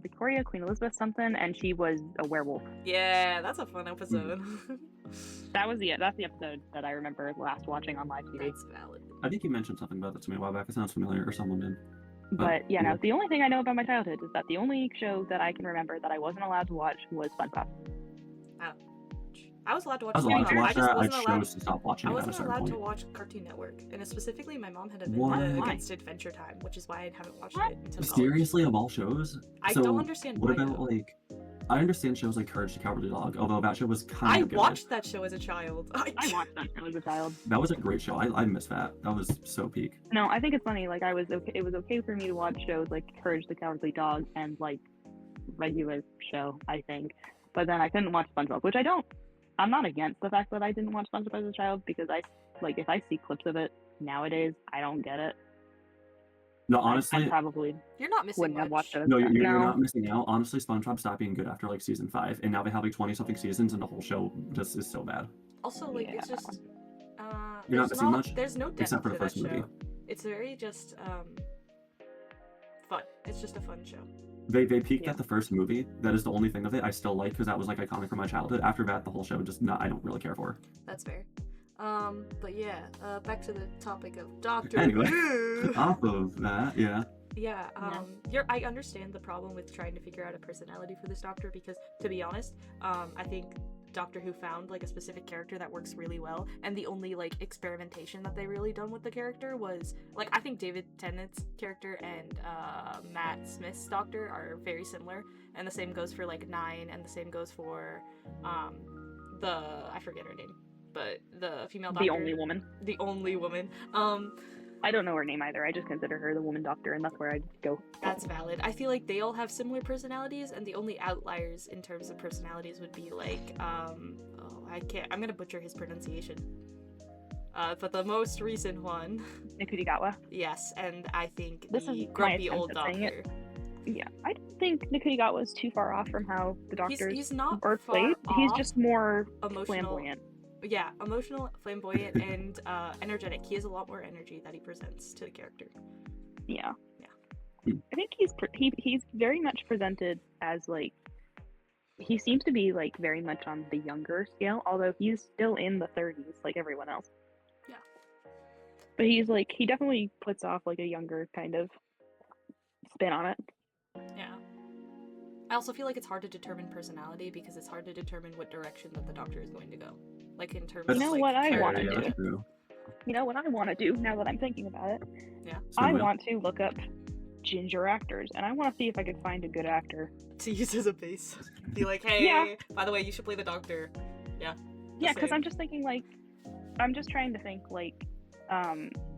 Speaker 2: Victoria, Queen Elizabeth something, and she was a werewolf.
Speaker 6: Yeah, that's a fun episode.
Speaker 2: That's the episode that I remember last watching on live TV.
Speaker 6: That's valid.
Speaker 1: I think you mentioned something about that to me a while back. It sounds familiar, or someone did.
Speaker 2: But no, the only thing I know about my childhood is that the only show that I can remember that I wasn't allowed to watch was SpongeBob.
Speaker 6: Ouch. I was allowed to watch.
Speaker 1: I was allowed to watch that. I
Speaker 6: chose
Speaker 1: to stop watching it.
Speaker 6: I wasn't allowed to watch Cartoon Network, and specifically, my mom had a vendetta against Adventure Time, which is why I haven't watched it until
Speaker 1: Seriously, of all shows?
Speaker 6: I don't understand why.
Speaker 1: What about like? I understand shows like Courage the Cowardly Dog, although that show was kind of good.
Speaker 6: I watched that show as a child.
Speaker 2: I watched that show as a child.
Speaker 1: That was a great show. I miss that. That was so peak.
Speaker 2: No, I think it's funny. Like it was okay for me to watch shows like Courage the Cowardly Dog and like regular show, I think. But then I couldn't watch SpongeBob, which I'm not against the fact that I didn't watch SpongeBob as a child, because if I see clips of it nowadays, I don't get it.
Speaker 1: No, honestly,
Speaker 6: you're not missing
Speaker 2: wouldn't
Speaker 6: much.
Speaker 2: Have watched it.
Speaker 1: No, you're not missing out. Honestly, SpongeBob stopped being good after like season 5, and now they have like 20-something seasons, and the whole show just is so bad.
Speaker 6: Also, like it's just
Speaker 1: you're not missing much.
Speaker 6: There's no depth
Speaker 1: except for the first
Speaker 6: that
Speaker 1: movie.
Speaker 6: Show. It's very just fun. It's just a fun show.
Speaker 1: They peaked at the first movie. That is the only thing of it I still like, because that was like iconic from my childhood. After that, the whole show I don't really care for.
Speaker 6: That's fair. But yeah, back to the topic of Doctor
Speaker 1: Anyway,
Speaker 6: Who.
Speaker 1: off of that, yeah.
Speaker 6: Yeah, I understand the problem with trying to figure out a personality for this Doctor, because, to be honest, I think Doctor Who found like a specific character that works really well, and the only like experimentation that they really done with the character was like, I think David Tennant's character and Matt Smith's Doctor are very similar, and the same goes for like 9, and the same goes for I forget her name, but the female Doctor. The only woman.
Speaker 2: I don't know her name either. I just consider her the woman doctor, and that's where I go.
Speaker 6: That's valid. I feel like they all have similar personalities, and the only outliers in terms of personalities would be like, I'm gonna butcher his pronunciation. But the most recent one.
Speaker 2: Nikuti.
Speaker 6: Yes, and I think
Speaker 2: this
Speaker 6: the
Speaker 2: is
Speaker 6: grumpy old Doctor.
Speaker 2: Yeah, I don't think Nikuti is too far off from how the Doctor
Speaker 6: he's not
Speaker 2: are played. He's just more flamboyant.
Speaker 6: Yeah, emotional, flamboyant, and energetic. He has a lot more energy that he presents to the character.
Speaker 2: Yeah. I think he's very much presented as like, he seems to be like very much on the younger scale, although he's still in the 30s like everyone else.
Speaker 6: Yeah.
Speaker 2: But he's like, he definitely puts off like a younger kind of spin on it.
Speaker 6: Yeah. I also feel like it's hard to determine personality, because it's hard to determine what direction that the Doctor is going to go. Like in terms of
Speaker 2: what I want to
Speaker 1: do?
Speaker 2: You know what I want to do now that I'm thinking about it?
Speaker 6: Yeah.
Speaker 2: I want to look up ginger actors, and I want to see if I could find a good actor
Speaker 6: to use as a base. Be like, hey, by the way, you should play the Doctor. Yeah.
Speaker 2: Yeah, because I'm just thinking like, I'm just trying to think like,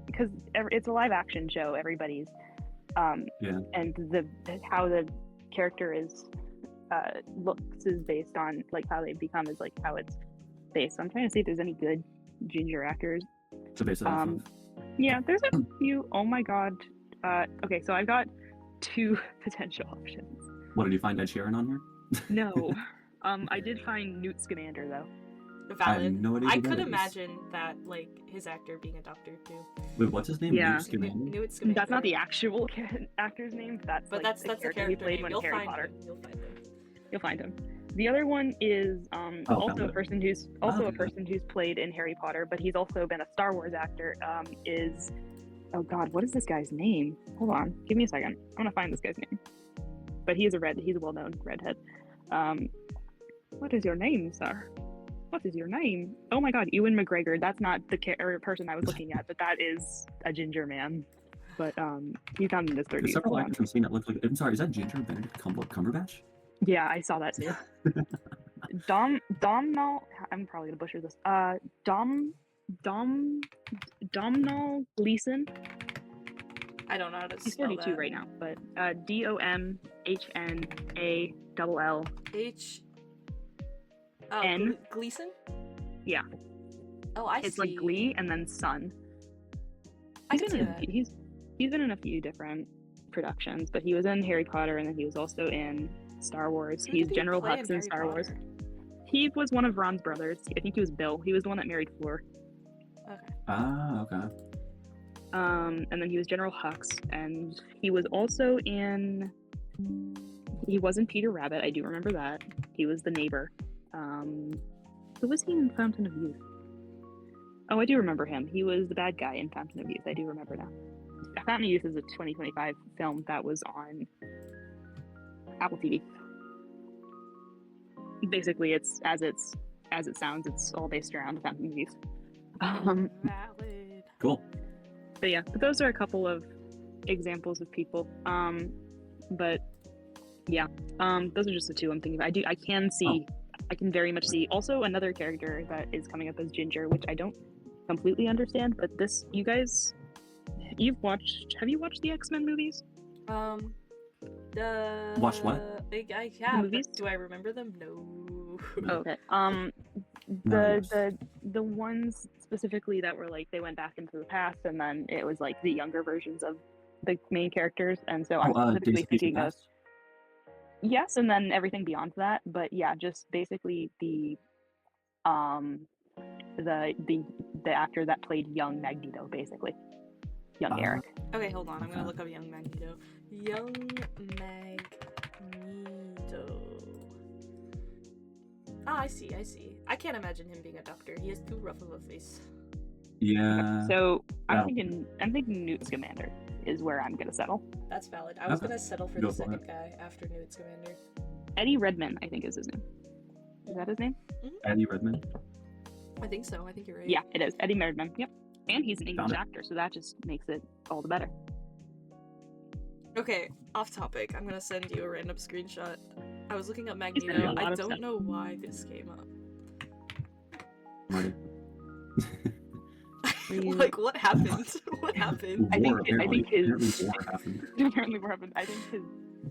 Speaker 2: because it's a live action show, everybody's, and how the character is looks is based on like how they become is like how it's based. So I'm trying to see if there's any good ginger actors
Speaker 1: to base it off of.
Speaker 2: Yeah, there's a few. Oh my god. Okay, so I've got 2 potential options.
Speaker 1: What, did you find Ed Sheeran on here?
Speaker 2: No. I did find Newt Scamander though.
Speaker 6: Valid. I could
Speaker 1: is.
Speaker 6: imagine that, like, his actor being a doctor too.
Speaker 1: Wait, what's his name?
Speaker 2: Yeah.
Speaker 6: Newt Scamander.
Speaker 2: That's not the actual actor's name. That's
Speaker 6: the character
Speaker 2: he played
Speaker 6: name.
Speaker 2: when
Speaker 6: You'll
Speaker 2: Harry
Speaker 6: find
Speaker 2: Potter.
Speaker 6: him. You'll find him.
Speaker 2: You'll find him. The other one is also a person who's played in Harry Potter, but he's also been a Star Wars actor. Is oh god, what is this guy's name? Hold on, give me a second. I'm gonna find this guy's name. But he's a well-known redhead. What is your name, sir? What is your name? Oh my god, Ewan McGregor. That's not the person I was looking at, but that is a ginger man. But he's not in his 30s.
Speaker 1: There's several actors I've seen that look like. I'm sorry, is that Ginger Benedict Cumberbatch?
Speaker 2: Yeah, I saw that too. Domhnall. I'm probably gonna butcher this. Domhnall Gleeson.
Speaker 6: I don't know how to
Speaker 2: He's
Speaker 6: spell
Speaker 2: 42
Speaker 6: that.
Speaker 2: right now, but DOMHNALL N.
Speaker 6: Gleeson?
Speaker 2: Yeah.
Speaker 6: Oh, I see.
Speaker 2: It's like Glee and then Sun.
Speaker 6: I can see that.
Speaker 2: He's been in a few different productions, but he was in Harry Potter and then he was also in Star Wars. He's General Hux in Star Wars. He was one of Ron's brothers. I think he was Bill. He was the one that married Fleur.
Speaker 6: Okay.
Speaker 1: Ah, okay.
Speaker 2: And then he was General Hux, and he was also in. He was in Peter Rabbit. I do remember that. He was the neighbor. Who was he in Fountain of Youth? Oh, I do remember him. He was the bad guy in Fountain of Youth. I do remember now. Fountain of Youth is a 2025 film that was on Apple TV. Basically, it's as it sounds. It's all based around Fountain of Youth.
Speaker 6: Valid.
Speaker 1: Cool.
Speaker 2: But yeah, those are a couple of examples of people. But yeah, those are just the two I'm thinking of. I can very much see also another character that is coming up as Ginger, which I don't completely understand. But have you watched the X-Men movies?
Speaker 1: Watched what?
Speaker 6: I have.
Speaker 2: The movies?
Speaker 6: Do I remember them? No.
Speaker 2: Oh, okay. The ones specifically that were like they went back into the past, and then it was like the younger versions of the main characters, and so I'm specifically thinking of yes, and then everything beyond that. But yeah, just basically the actor that played young Magneto, basically young Eric.
Speaker 6: Okay, hold on. I'm gonna look up young Magneto. Young Magneto. Ah, I see. I can't imagine him being a doctor. He has too rough of a face.
Speaker 1: Yeah.
Speaker 2: So I'm thinking Newt Scamander is where I'm gonna settle.
Speaker 6: That's valid. I was gonna settle for the second guy after Newt Scamander.
Speaker 2: Eddie Redmayne, I think, is his name. Is that his name?
Speaker 6: Mm-hmm.
Speaker 1: Eddie Redmayne?
Speaker 6: I think so. I think you're right.
Speaker 2: Yeah, it is. Eddie Redmayne. Yep. And he's an English actor, so that just makes it all the better.
Speaker 6: Okay, off topic. I'm gonna send you a random screenshot. I was looking up Magneto. I don't know why this came up. Like, what happened? What happened?
Speaker 2: I think his
Speaker 1: apparently
Speaker 2: war happened. I think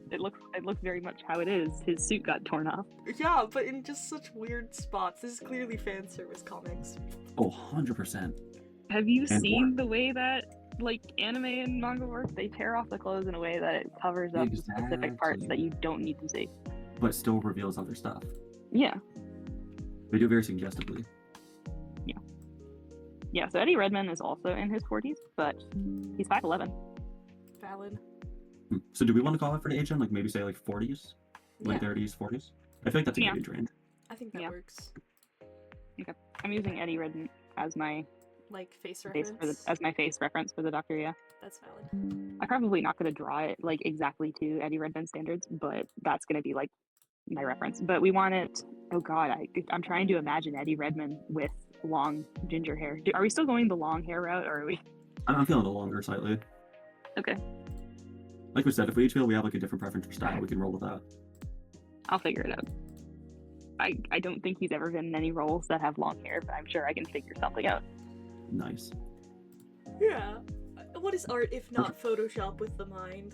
Speaker 2: it looks very much how it is. His suit got torn off.
Speaker 6: Yeah, but in just such weird spots. This is clearly fan service comics.
Speaker 1: Oh, 100%.
Speaker 2: Have you seen the way that like anime and manga work? They tear off the clothes in a way that it covers up specific parts that you don't need to see,
Speaker 1: but still reveals other stuff.
Speaker 2: Yeah.
Speaker 1: They do it very suggestively.
Speaker 2: Yeah, so Eddie Redmayne is also in his 40s, but he's 5'11".
Speaker 6: Valid.
Speaker 1: So do we want to call it for the age then? Like maybe say like 40s? Late 30s, 40s? I feel like that's a good age range.
Speaker 6: I think that works.
Speaker 2: Okay. I'm using Eddie Redmayne as my
Speaker 6: face reference?
Speaker 2: as my face reference for the Doctor, yeah.
Speaker 6: That's valid.
Speaker 2: I'm probably not going to draw it like exactly to Eddie Redmayne standards, but that's going to be like my reference. But we want it, oh god, I'm trying to imagine Eddie Redmayne with long ginger hair. Are we still going the long hair route, or are we?
Speaker 1: I'm feeling the longer slightly.
Speaker 2: Okay.
Speaker 1: Like we said, if we each feel we have like a different preference for style, we can roll with that.
Speaker 2: I'll figure it out. I don't think he's ever been in any roles that have long hair, but I'm sure I can figure something out.
Speaker 1: Nice.
Speaker 6: Yeah. What is art if not Photoshop with the mind?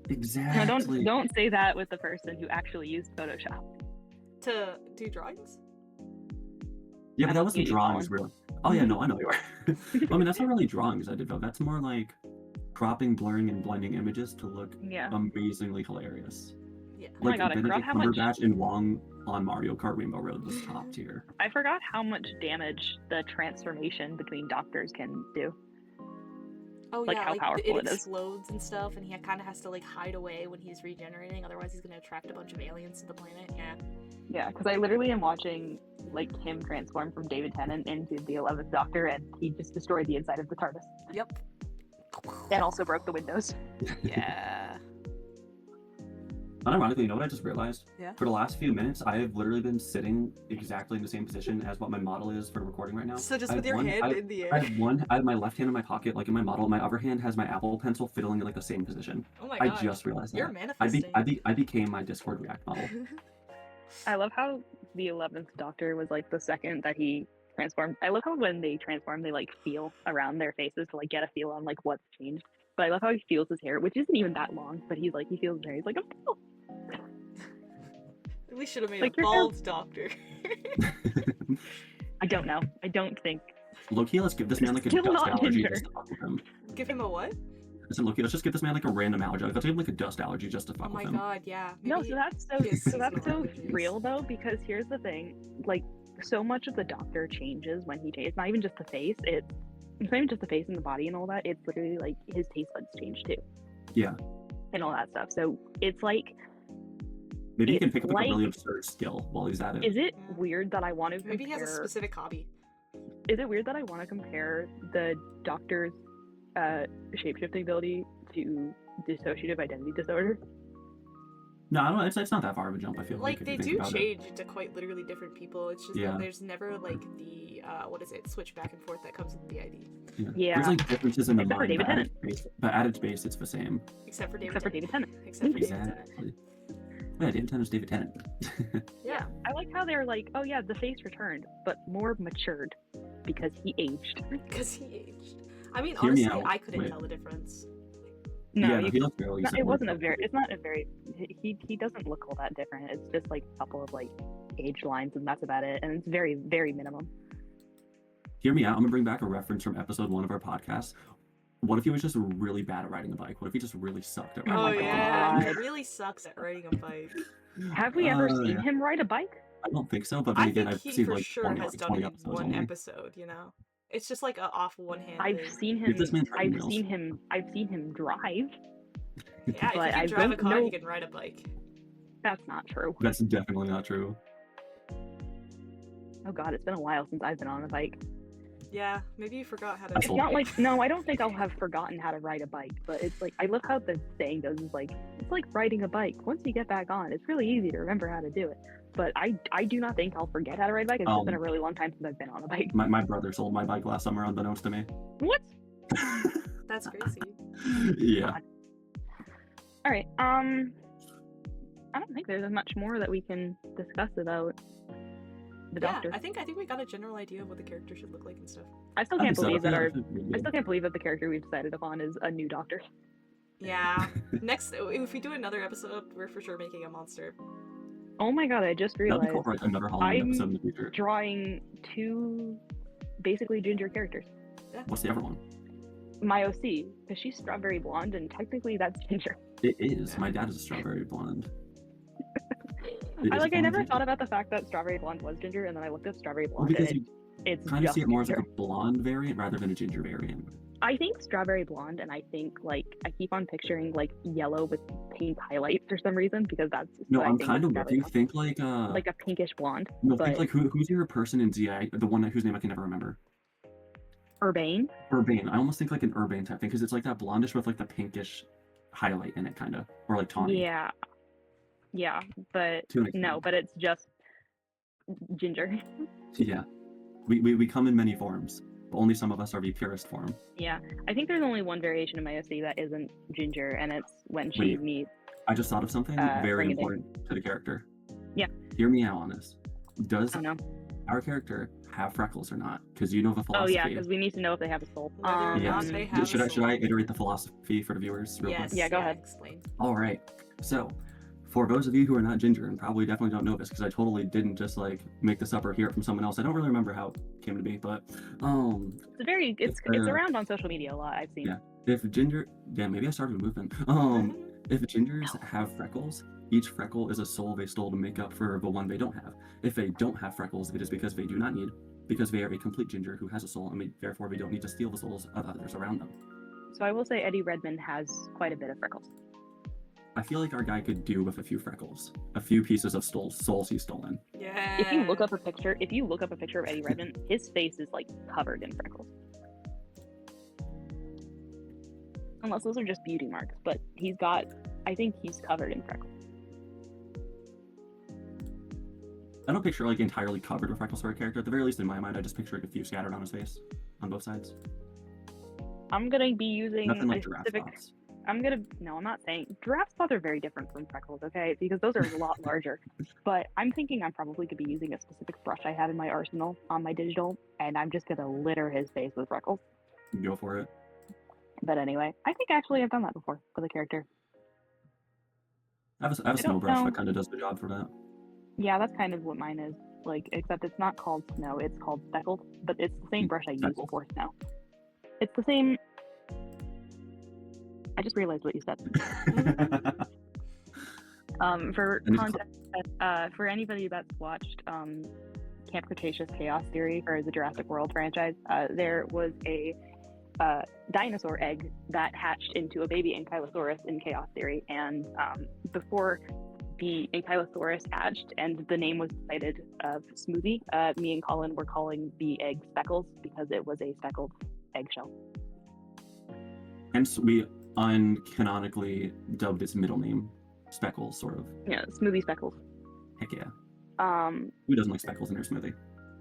Speaker 1: Exactly.
Speaker 2: No, don't say that with the person who actually used Photoshop
Speaker 6: to do drawings.
Speaker 1: Yeah, but that wasn't drawings, really. Oh yeah, no, I know you are. I mean, that's not really drawings I did, though. That's more like cropping, blurring, and blending images to look amazingly hilarious.
Speaker 6: Yeah.
Speaker 2: Oh my god, I forgot how much
Speaker 1: Cumberbatch and Wong on Mario Kart Rainbow Road was top tier.
Speaker 2: I forgot how much damage the transformation between doctors can do.
Speaker 6: Oh
Speaker 2: like
Speaker 6: yeah,
Speaker 2: how powerful
Speaker 6: it explodes and stuff, and he kind of has to like hide away when he's regenerating, otherwise he's gonna attract a bunch of aliens to the planet. Yeah.
Speaker 2: Yeah, because I literally am watching like him transform from David Tennant into the 11th Doctor, and he just destroyed the inside of the TARDIS.
Speaker 6: Yep.
Speaker 2: And also broke the windows.
Speaker 6: Yeah.
Speaker 1: Unironically, you know what I just realized?
Speaker 6: Yeah.
Speaker 1: For the last few minutes, I have literally been sitting exactly in the same position as what my model is for the recording right now.
Speaker 6: So just with your hand in the air.
Speaker 1: I have my left hand in my pocket, like in my model. My other hand has my Apple Pencil fiddling in like the same position.
Speaker 6: Oh my god.
Speaker 1: I just realized that.
Speaker 6: You're manifesting.
Speaker 1: I became my Discord React model.
Speaker 2: I love how the 11th Doctor was like the second that he transformed. I love how when they transform, they like feel around their faces to like get a feel on like what's changed. But I love how he feels his hair, which isn't even that long, but he feels his hair. He's like, oh.
Speaker 6: We should have made like a bald Doctor.
Speaker 2: I don't know. I don't think.
Speaker 1: Loki, let's give this man like a dust allergy just to fuck with him.
Speaker 6: Give him a what?
Speaker 1: Listen, Loki, let's just give this man like a random allergy. Let's give him like a dust allergy just to fuck with him.
Speaker 6: Oh my god, yeah. Maybe
Speaker 2: no, so that's so real though, because here's the thing. Like, so much of the Doctor changes when he changes. It's not even just the face. It's not even just the face and the body and all that. It's literally like his taste buds change too.
Speaker 1: Yeah.
Speaker 2: And all that stuff. So it's like.
Speaker 1: Maybe he can pick up like a really absurd skill while he's at it.
Speaker 2: Is it weird that I want to compare...
Speaker 6: Maybe he has a specific hobby.
Speaker 2: Is it weird that I want to compare the Doctor's shape-shifting ability to dissociative identity disorder?
Speaker 1: No, I don't, it's not that far of a jump, I feel like.
Speaker 6: Like, they do change to quite literally different people. It's just that there's never, like, the, switch back and forth that comes with the ID.
Speaker 2: Yeah.
Speaker 1: There's, like, differences in the
Speaker 2: mind,
Speaker 1: David Tennant. But at its base, it's the same.
Speaker 6: Except for David
Speaker 2: Tennant.
Speaker 6: Except for David Tennant.
Speaker 1: Yeah, David Tennant's David Tennant.
Speaker 2: Yeah. I like how they're like, oh yeah, the face returned, but more matured because he aged.
Speaker 6: I mean, honestly, I couldn't tell the difference.
Speaker 2: No,
Speaker 1: he looked really
Speaker 2: he doesn't look all that different. It's just like a couple of like age lines and that's about it. And it's very, very minimum.
Speaker 1: Hear me out. I'm gonna bring back a reference from episode 1 of our podcast. What if he was just really bad at riding a bike? What if he just really sucked at riding a bike?
Speaker 6: Oh yeah, he really sucks at riding a bike.
Speaker 2: Have we ever seen him ride a bike?
Speaker 1: I don't think so, but then again, I've seen like
Speaker 6: sure
Speaker 1: 20,
Speaker 6: has
Speaker 1: like,
Speaker 6: done
Speaker 1: 20
Speaker 6: it
Speaker 1: episodes
Speaker 6: one
Speaker 1: only.
Speaker 6: episode, you know? It's just like an off one hand.
Speaker 2: I've seen him drive.
Speaker 6: Yeah, if you can drive a car, you can ride a bike.
Speaker 2: That's not true.
Speaker 1: That's definitely not true.
Speaker 2: Oh god, it's been a while since I've been on a bike.
Speaker 6: Yeah, maybe you forgot how to.
Speaker 2: It's not like, no, I don't think I'll have forgotten how to ride a bike, but it's like, I love how the saying goes, is like, it's like riding a bike. Once you get back on, it's really easy to remember how to do it. But I do not think I'll forget how to ride a bike. It's just been a really long time since I've been on a bike.
Speaker 1: My brother sold my bike last summer unbeknownst to me.
Speaker 2: What?
Speaker 6: That's crazy.
Speaker 1: Yeah.
Speaker 2: God. All right. I don't think there's much more that we can discuss about the Doctor.
Speaker 6: I think we got a general idea of what the character should look like and stuff.
Speaker 2: I still can't believe that the character we've decided upon is a new Doctor.
Speaker 6: Yeah. Next, if we do another episode, we're for sure making a monster.
Speaker 2: Oh my god! I just realized
Speaker 1: cool, right? Another Halloween episode in the future.
Speaker 2: Drawing 2 basically ginger characters.
Speaker 1: Yeah. What's the other one?
Speaker 2: My OC, because she's strawberry blonde, and technically that's ginger.
Speaker 1: It is. My dad is a strawberry blonde.
Speaker 2: I never thought about the fact that strawberry blonde was ginger, and then I looked up strawberry blonde.
Speaker 1: Well, because
Speaker 2: and it's
Speaker 1: kind of see it more
Speaker 2: ginger.
Speaker 1: as like a blonde variant rather than a ginger variant.
Speaker 2: I think strawberry blonde, and I think like I keep on picturing like yellow with pink highlights for some reason, because that's
Speaker 1: no. I'm kind of with you. Think like
Speaker 2: a pinkish blonde.
Speaker 1: No,
Speaker 2: but...
Speaker 1: think like who's your person in ZI? The one whose name I can never remember.
Speaker 2: Urbane.
Speaker 1: I almost think like an Urbane type thing, because it's like that blondish with like the pinkish highlight in it, kind of, or like tawny.
Speaker 2: Yeah, but no, but it's just ginger.
Speaker 1: Yeah, we come in many forms, but only some of us are the purest form.
Speaker 2: Yeah, I think there's only one variation of my OC that isn't ginger, and it's when she meets.
Speaker 1: I just thought of something very important to the character.
Speaker 2: Yeah.
Speaker 1: Hear me out on this. Does
Speaker 2: Oh no.
Speaker 1: our character have freckles or not? Because you know the philosophy.
Speaker 2: Oh yeah, because we need to know if they have a soul.
Speaker 1: Should I iterate the philosophy for the viewers real quick?
Speaker 2: Yeah, go ahead.
Speaker 6: Explain.
Speaker 1: All right. So, for those of you who are not ginger and probably definitely don't know this, because I totally didn't just like make this up or hear it from someone else. I don't really remember how it came to be, but
Speaker 2: it's around on social media a lot. I've seen.
Speaker 1: Yeah. If ginger, maybe I started a movement. If gingers have freckles, each freckle is a soul they stole to make up for the one they don't have. If they don't have freckles, it is because they do not need, because they are a complete ginger who has a soul, and therefore they don't need to steal the souls of others around them.
Speaker 2: So I will say Eddie Redmayne has quite a bit of freckles.
Speaker 1: I feel like our guy could do with a few freckles, a few pieces of souls he's stolen.
Speaker 6: Yeah.
Speaker 2: If you look up a picture of Eddie Redmayne, his face is like covered in freckles. Unless those are just beauty marks, but I think he's covered in freckles.
Speaker 1: I don't picture like entirely covered with freckles for a character. At the very least, in my mind, I just picture like a few scattered on his face, on both sides.
Speaker 2: I'm gonna be using
Speaker 1: Nothing like
Speaker 2: a
Speaker 1: giraffe
Speaker 2: specific.
Speaker 1: spots.
Speaker 2: No, I'm not saying giraffe spots are very different from freckles, okay? Because those are a lot larger. But I'm thinking I'm probably gonna be using a specific brush I have in my arsenal on my digital, and I'm just gonna litter his face with freckles.
Speaker 1: Go for it.
Speaker 2: But anyway, I think actually I've done that before with a character.
Speaker 1: I have a snow brush that kind of does the job for that.
Speaker 2: Yeah, that's kind of what mine is. Like, except it's not called snow, it's called speckled, but it's the same brush I use for snow. It's the same. I just realized what you said. For context, for anybody that's watched Camp Cretaceous Chaos Theory or the Jurassic World franchise, there was a dinosaur egg that hatched into a baby Ankylosaurus in Chaos Theory, and before the Ankylosaurus hatched and the name was decided of Smoothie, me and Colin were calling the egg Speckles because it was a speckled eggshell.
Speaker 1: Hence, we uncanonically dubbed its middle name Speckles, sort of.
Speaker 2: Yeah, Smoothie Speckles.
Speaker 1: Heck yeah. Who doesn't like speckles in their smoothie?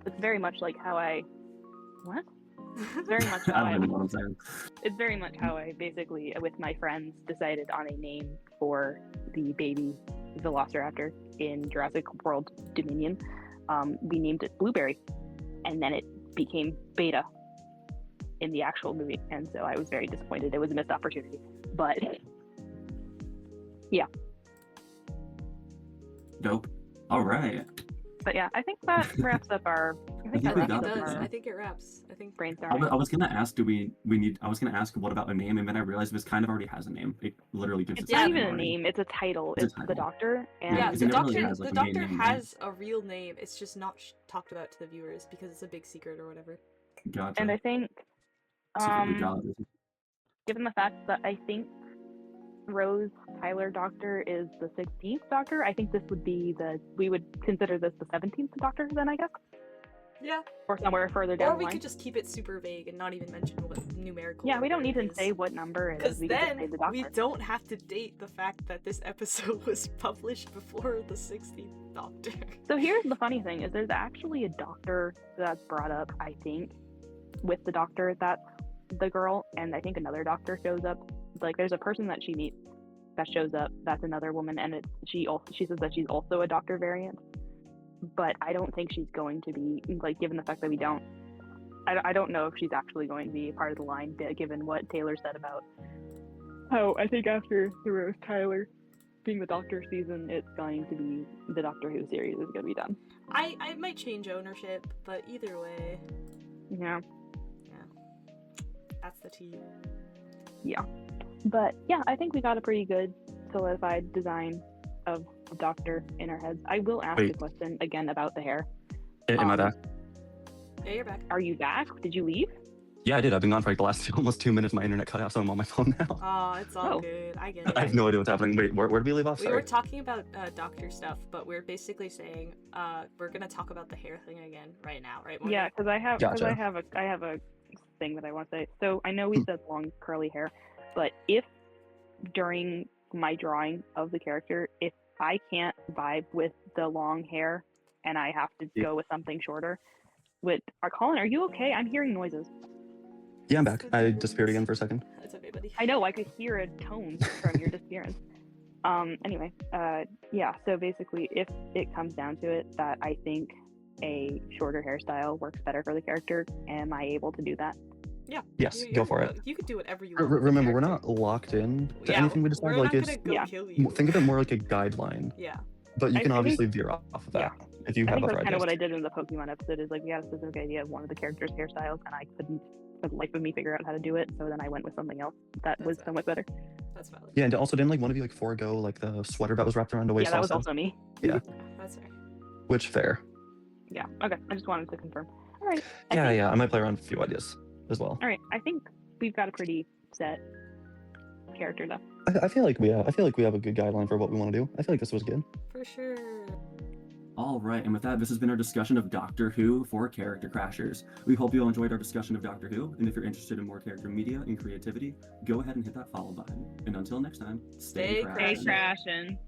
Speaker 2: It's very much like how What? It's very much how
Speaker 1: I don't even know what I'm saying.
Speaker 2: It's very much how I basically, with my friends, decided on a name for the baby Velociraptor in Jurassic World Dominion. We named it Blueberry, and then it became Beta in the actual movie, and so I was very disappointed. It was a missed opportunity, but yeah.
Speaker 6: Dope. All right.
Speaker 2: But yeah, I think that wraps up our.
Speaker 6: I think it wraps. I think
Speaker 2: brainstorming.
Speaker 1: I was gonna ask, I was gonna ask, what about a name, and then I realized this kind of already has a name. It literally gives.
Speaker 2: It's not even a name. It's a title. It's the Doctor. And
Speaker 6: yeah, the Doctor.
Speaker 1: Really has, like,
Speaker 6: the Doctor has a real name. It's just not talked about to the viewers because it's a big secret or whatever.
Speaker 1: Gotcha.
Speaker 2: And I think, given the fact that I think Rose Tyler Doctor is the 16th Doctor, I think this would be we would consider this the 17th Doctor then, I guess.
Speaker 6: Yeah.
Speaker 2: Or somewhere further down the line.
Speaker 6: Or we could just keep it super vague and not even mention what numerical.
Speaker 2: Yeah, we don't need to say what number it is.
Speaker 6: Because then we don't have to date the fact that this episode was published before the 16th Doctor.
Speaker 2: So here's the funny thing, is there's actually a Doctor that's brought up, I think, with the Doctor that's the girl, and I think another Doctor shows up. Like, there's a person that she meets that shows up, that's another woman, and she says that she's also a Doctor variant. But I don't think she's going to be, like, given the fact that I don't know if she's actually going to be part of the line, given what Taylor said about how I think after the Rose Tyler being the Doctor season, it's going to be the Doctor Who series is going to be done.
Speaker 6: I might change ownership, but either way.
Speaker 2: Yeah.
Speaker 6: That's the tea.
Speaker 2: Yeah. But yeah, I think we got a pretty good solidified design of the Doctor in our heads. I will ask a question again about the hair.
Speaker 7: Am I back?
Speaker 6: Yeah, you're back.
Speaker 2: Are you back? Did you leave?
Speaker 7: Yeah, I did. I've been gone for like the last almost 2 minutes. My internet cut out, so I'm on my phone now.
Speaker 6: Oh, it's all good. I get it.
Speaker 7: I have no idea what's happening. Wait, where did we leave off?
Speaker 6: We were talking about Doctor stuff, but we're basically saying we're gonna talk about the hair thing again right now, right?
Speaker 2: Yeah, because I have a thing that I want to say. So I know we said long curly hair, but if during my drawing of the character, if I can't vibe with the long hair and I have to go with something shorter, Colin, are you okay? I'm hearing noises.
Speaker 7: Yeah, I'm back. I disappeared again for a second.
Speaker 6: That's okay, buddy.
Speaker 2: I know, I could hear a tone from your disappearance. Anyway, yeah, so basically, if it comes down to it, that I think a shorter hairstyle works better for the character, am I able to do that?
Speaker 6: Yeah.
Speaker 7: Yes, go for it.
Speaker 6: You could do whatever you want.
Speaker 7: Remember, we're not locked in to anything we decide. Like, think of it more like a guideline.
Speaker 6: Yeah.
Speaker 7: But you can obviously veer off of that if you have other ideas.
Speaker 2: That's kind of what I did in the Pokemon episode. Is like we had a specific idea of one of the characters' hairstyles, and I couldn't, for the life of me, figure out how to do it. So then I went with something else that was so much better.
Speaker 6: That's valid.
Speaker 7: Yeah, and also didn't like one of you like forego like the sweater that was wrapped around a waist?
Speaker 2: Yeah, that was also me.
Speaker 7: Yeah.
Speaker 6: That's fair.
Speaker 7: Which fair.
Speaker 2: Yeah. Okay. I just wanted to confirm. All right.
Speaker 7: Yeah. I might play around with a few ideas as well.
Speaker 2: All right. I think we've got a pretty set character though.
Speaker 7: I feel like we have a good guideline for what we want to do. I feel like this was good.
Speaker 6: For sure.
Speaker 1: All right, and with that, this has been our discussion of Doctor Who for Character Crashers. We hope you all enjoyed our discussion of Doctor Who, and if you're interested in more character media and creativity, go ahead and hit that follow button. And until next time, stay crashing.